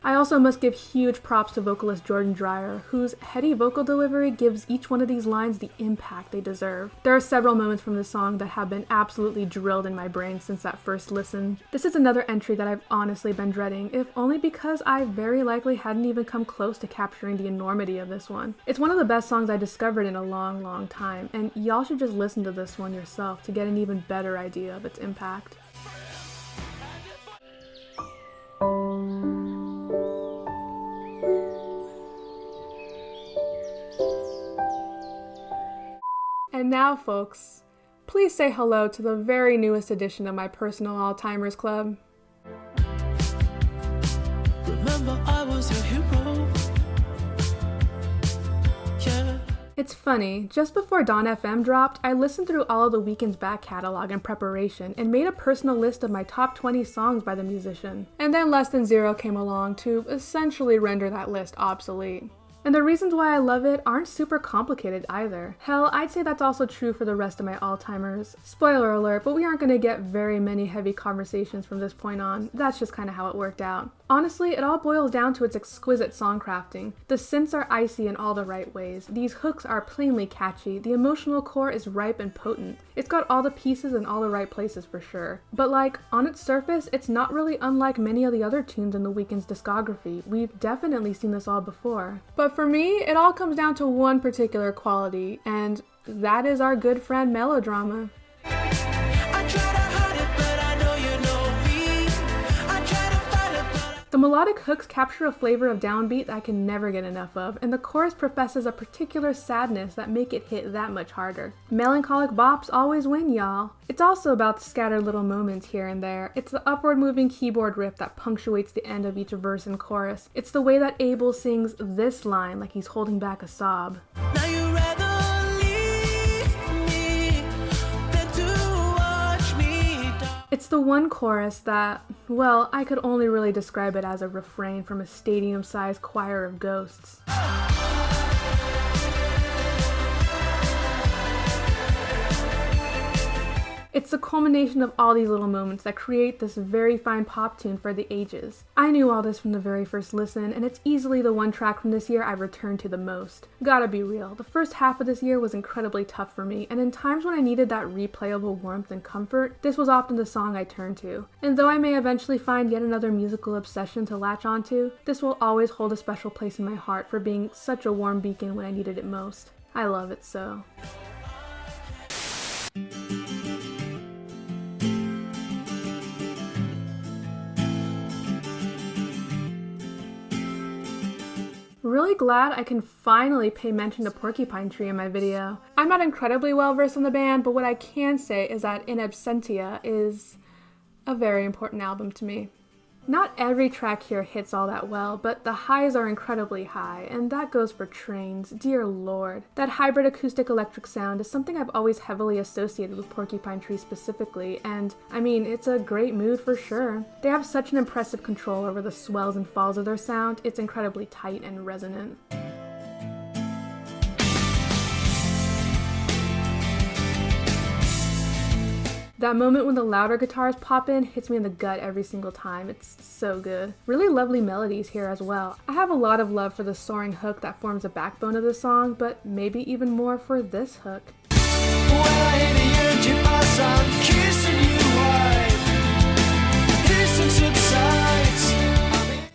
I also must give huge props to vocalist Jordan Dreyer, whose heady vocal delivery gives each one of these lines the impact they deserve. There are several moments from this song that have been absolutely drilled in my brain since that first listen. This is another entry that I've honestly been dreading, if only because I very likely hadn't even come close to capturing the enormity of this one. It's one of the best songs I discovered in a long time, and y'all should just listen to this one yourself to get an even better idea of its impact. And now, folks, please say hello to the very newest edition of my personal all-timers club. Remember I was your hero. Yeah. It's funny, just before Dawn FM dropped, I listened through all of the Weeknd's back catalog in preparation and made a personal list of my top 20 songs by the musician. And then Less Than Zero came along to essentially render that list obsolete. And the reasons why I love it aren't super complicated either. Hell, I'd say that's also true for the rest of my all-timers. Spoiler alert, but we aren't going to get very many heavy conversations from this point on. That's just kind of how it worked out. Honestly, it all boils down to its exquisite song crafting. The synths are icy in all the right ways. These hooks are plainly catchy. The emotional core is ripe and potent. It's got all the pieces in all the right places for sure. But like, on its surface, it's not really unlike many of the other tunes in the Weeknd's discography. We've definitely seen this all before. But for me, it all comes down to one particular quality, and that is our good friend melodrama. The melodic hooks capture a flavor of downbeat that I can never get enough of, and the chorus professes a particular sadness that make it hit that much harder. Melancholic bops always win, y'all. It's also about the scattered little moments here and there. It's the upward moving keyboard riff that punctuates the end of each verse and chorus. It's the way that Abel sings this line like he's holding back a sob. Now you rather leave me than to watch me die. It's the one chorus that, well, I could only really describe it as a refrain from a stadium-sized choir of ghosts. It's the culmination of all these little moments that create this very fine pop tune for the ages. I knew all this from the very first listen, and it's easily the one track from this year I've returned to the most. Gotta be real, the first half of this year was incredibly tough for me, and in times when I needed that replayable warmth and comfort, this was often the song I turned to. And though I may eventually find yet another musical obsession to latch onto, this will always hold a special place in my heart for being such a warm beacon when I needed it most. I love it so. Really glad I can finally pay mention to Porcupine Tree in my video. I'm not incredibly well versed on the band, but what I can say is that In Absentia is a very important album to me. Not every track here hits all that well, but the highs are incredibly high, and that goes for Trains, dear lord. That hybrid acoustic electric sound is something I've always heavily associated with Porcupine Tree specifically, and I mean, it's a great mood for sure. They have such an impressive control over the swells and falls of their sound, it's incredibly tight and resonant. That moment when the louder guitars pop in hits me in the gut every single time. It's so good. Really lovely melodies here as well. I have a lot of love for the soaring hook that forms the backbone of the song, but maybe even more for this hook.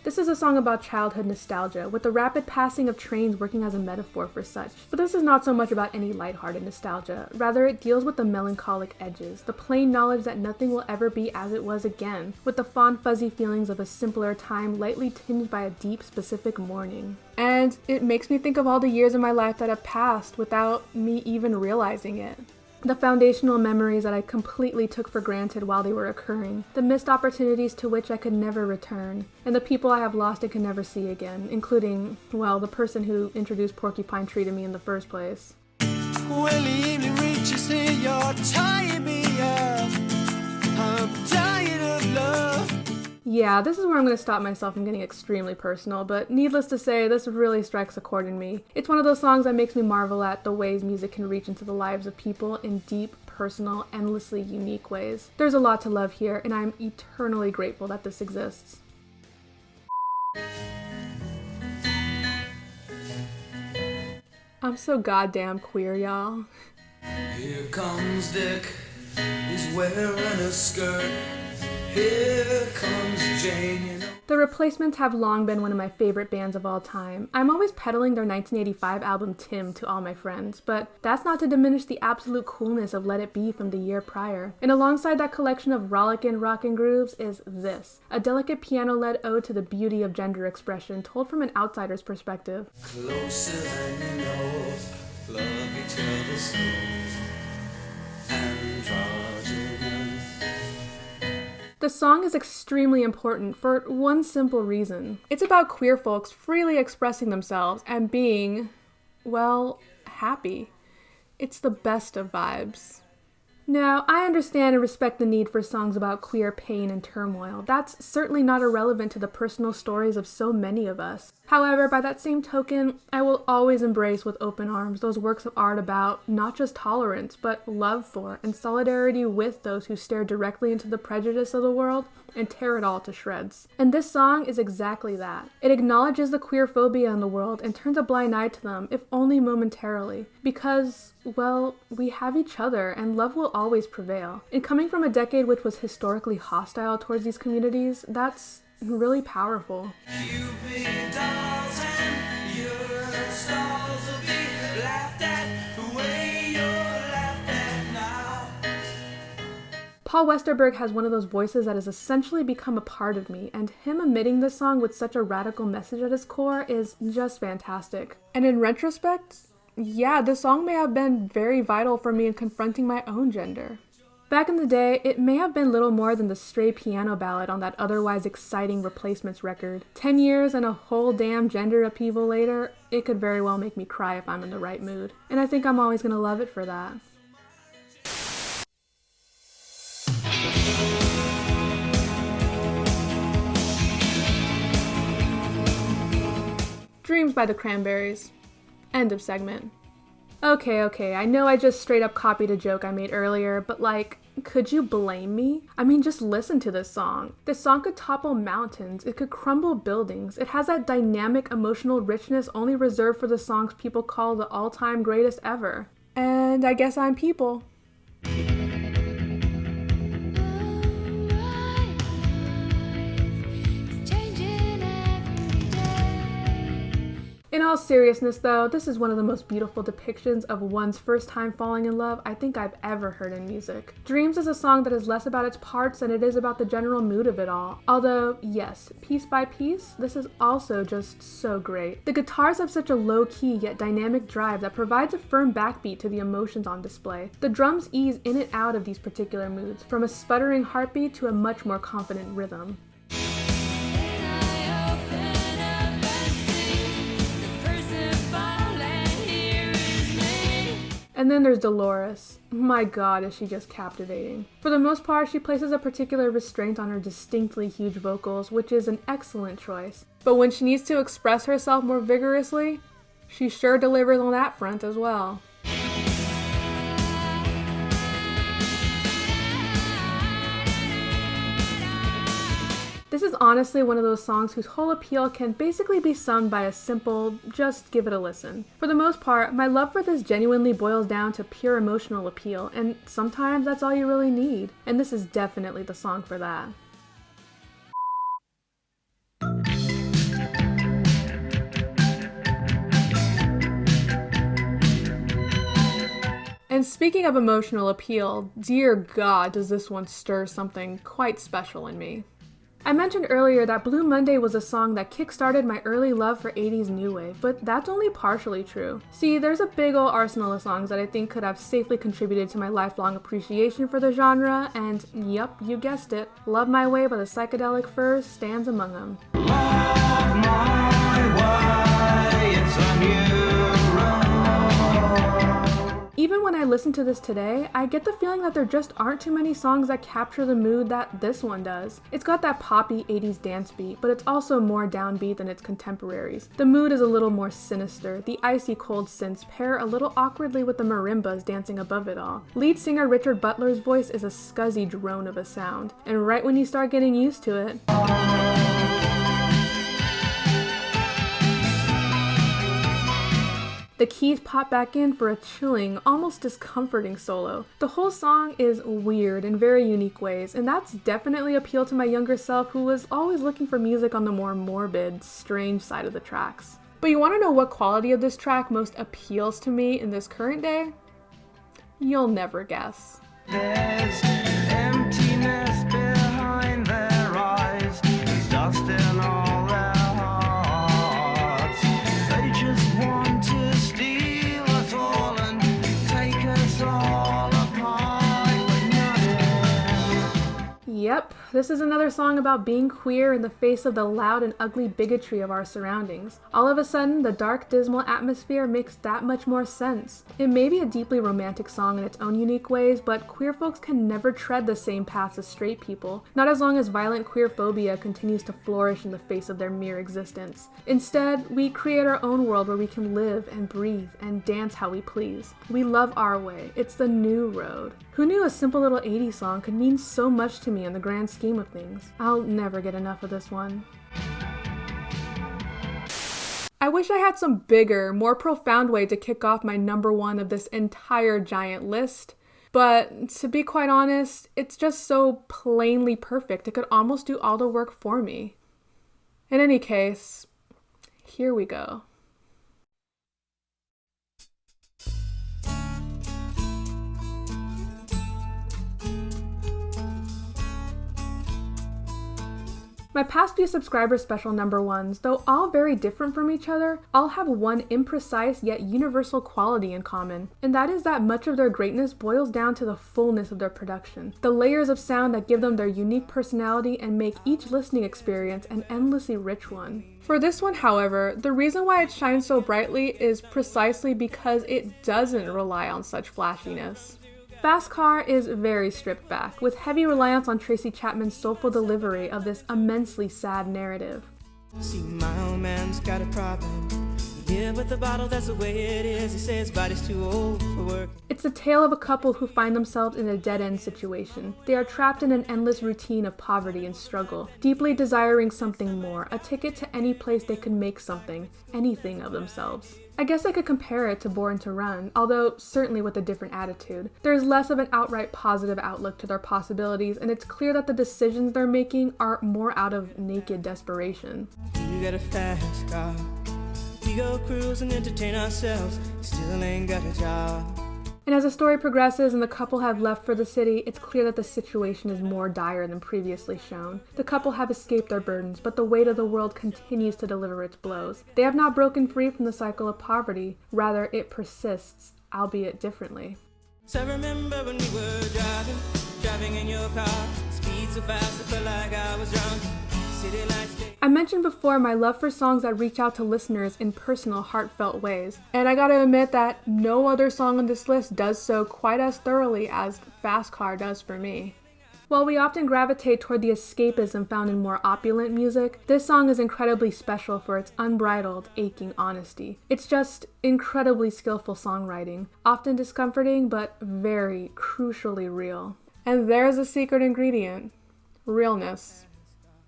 This is a song about childhood nostalgia, with the rapid passing of trains working as a metaphor for such. But this is not so much about any lighthearted nostalgia. Rather, it deals with the melancholic edges, the plain knowledge that nothing will ever be as it was again, with the fond fuzzy feelings of a simpler time lightly tinged by a deep specific mourning. And it makes me think of all the years of my life that have passed without me even realizing it. The foundational memories that I completely took for granted while they were occurring, the missed opportunities to which I could never return, and the people I have lost and can never see again, including, well, the person who introduced Porcupine Tree to me in the first place. When the evening reaches here, you're tying me up. I'm dying of love. Yeah, this is where I'm going to stop myself from getting extremely personal, but needless to say, this really strikes a chord in me. It's one of those songs that makes me marvel at the ways music can reach into the lives of people in deep, personal, endlessly unique ways. There's a lot to love here, and I'm eternally grateful that this exists. I'm so goddamn queer, y'all. Here comes Dick, he's wearing a skirt. Here comes Jane, you know. The Replacements have long been one of my favorite bands of all time. I'm always peddling their 1985 album Tim to all my friends, but that's not to diminish the absolute coolness of Let It Be from the year prior. And alongside that collection of rollickin' rockin' grooves is this, a delicate piano-led ode to the beauty of gender expression told from an outsider's perspective. Closer than you know, love each other so. Androgynous. The song is extremely important for one simple reason. It's about queer folks freely expressing themselves and being, well, happy. It's the best of vibes. Now, I understand and respect the need for songs about queer pain and turmoil. That's certainly not irrelevant to the personal stories of so many of us. However, by that same token, I will always embrace with open arms those works of art about not just tolerance, but love for and solidarity with those who stare directly into the prejudice of the world and tear it all to shreds. And this song is exactly that. It acknowledges the queer phobia in the world and turns a blind eye to them, if only momentarily. Because, well, we have each other and love will always prevail. And coming from a decade which was historically hostile towards these communities, that's really powerful. Cupid dolls and your stars will be laughed at the way you're laughed at now. Paul Westerberg has one of those voices that has essentially become a part of me, and him emitting this song with such a radical message at his core is just fantastic. And in retrospect, yeah, this song may have been very vital for me in confronting my own gender. Back in the day, it may have been little more than the stray piano ballad on that otherwise exciting Replacements record. 10 years and a whole damn gender upheaval later, it could very well make me cry if I'm in the right mood. And I think I'm always gonna love it for that. Dreams by the Cranberries. End of segment. Okay, I know I just straight up copied a joke I made earlier, but like, could you blame me? I mean, just listen to this song. This song could topple mountains, it could crumble buildings. It has that dynamic emotional richness only reserved for the songs people call the all-time greatest ever. And I guess I'm people. In all seriousness though, this is one of the most beautiful depictions of one's first time falling in love I think I've ever heard in music. Dreams is a song that is less about its parts than it is about the general mood of it all. Although, yes, piece by piece, this is also just so great. The guitars have such a low-key yet dynamic drive that provides a firm backbeat to the emotions on display. The drums ease in and out of these particular moods, from a sputtering heartbeat to a much more confident rhythm. And then there's Dolores. My god, is she just captivating. For the most part, she places a particular restraint on her distinctly huge vocals, which is an excellent choice. But when she needs to express herself more vigorously, she sure delivers on that front as well. This is honestly one of those songs whose whole appeal can basically be summed by a simple, just give it a listen. For the most part, my love for this genuinely boils down to pure emotional appeal, and sometimes that's all you really need, and this is definitely the song for that. And speaking of emotional appeal, dear God, does this one stir something quite special in me. I mentioned earlier that Blue Monday was a song that kickstarted my early love for 80s new wave, but that's only partially true. See, there's a big ol' arsenal of songs that I think could have safely contributed to my lifelong appreciation for the genre, and yup, you guessed it, Love My Way by the Psychedelic Furs stands among them. Love my way, it's a new road. Even when I listen to this today, I get the feeling that there just aren't too many songs that capture the mood that this one does. It's got that poppy 80s dance beat, but it's also more downbeat than its contemporaries. The mood is a little more sinister. The icy cold synths pair a little awkwardly with the marimbas dancing above it all. Lead singer Richard Butler's voice is a scuzzy drone of a sound, and right when you start getting used to it, the keys pop back in for a chilling, almost discomforting solo. The whole song is weird in very unique ways, and that's definitely appealed to my younger self who was always looking for music on the more morbid, strange side of the tracks. But you want to know what quality of this track most appeals to me in this current day? You'll never guess. There's emptiness behind their eyes, there's dust in all their hearts. They just want to steal us all and take us all apart, but not in. Yep, this is another song about being queer in the face of the loud and ugly bigotry of our surroundings. All of a sudden, the dark, dismal atmosphere makes that much more sense. It may be a deeply romantic song in its own unique ways, but queer folks can never tread the same paths as straight people, not as long as violent queer phobia continues to flourish in the face of their mere existence. Instead, we create our own world where we can live and breathe and dance how we please. We love our way. It's the new road. Who knew a simple little 80s song could mean so much to me in the grand scheme of things? I'll never get enough of this one. I wish I had some bigger, more profound way to kick off my number one of this entire giant list, but to be quite honest, it's just so plainly perfect it could almost do all the work for me. In any case, here we go. My past few subscriber special number ones, though all very different from each other, all have one imprecise yet universal quality in common, and that is that much of their greatness boils down to the fullness of their production, the layers of sound that give them their unique personality and make each listening experience an endlessly rich one. For this one, however, the reason why it shines so brightly is precisely because it doesn't rely on such flashiness. Fast Car is very stripped back, with heavy reliance on Tracy Chapman's soulful delivery of this immensely sad narrative. See, my old man's got a problem. He live with the bottle, that's the way it is. He says his body's too old for work. It's the tale of a couple who find themselves in a dead-end situation. They are trapped in an endless routine of poverty and struggle, deeply desiring something more, a ticket to any place they could make something, anything of themselves. I guess I could compare it to Born to Run, although certainly with a different attitude. There is less of an outright positive outlook to their possibilities, and it's clear that the decisions they're making are more out of naked desperation. You got a fast car. We go cruise and entertain ourselves. Still ain't got a job. And as the story progresses and the couple have left for the city, it's clear that the situation is more dire than previously shown. The couple have escaped their burdens, but the weight of the world continues to deliver its blows. They have not broken free from the cycle of poverty, rather it persists, albeit differently. So I remember when we were driving in your car. Speed so fast I felt like I was drunk. I mentioned before my love for songs that reach out to listeners in personal, heartfelt ways, and I gotta admit that no other song on this list does so quite as thoroughly as Fast Car does for me. While we often gravitate toward the escapism found in more opulent music, this song is incredibly special for its unbridled, aching honesty. It's just incredibly skillful songwriting, often discomforting but very crucially real. And there's a secret ingredient: realness.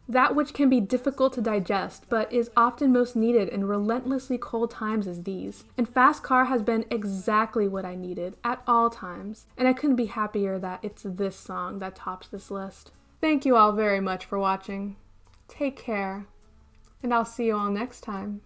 That which can be difficult to digest, but is often most needed in relentlessly cold times as these. And Fast Car has been exactly what I needed at all times. And I couldn't be happier that it's this song that tops this list. Thank you all very much for watching. Take care, and I'll see you all next time.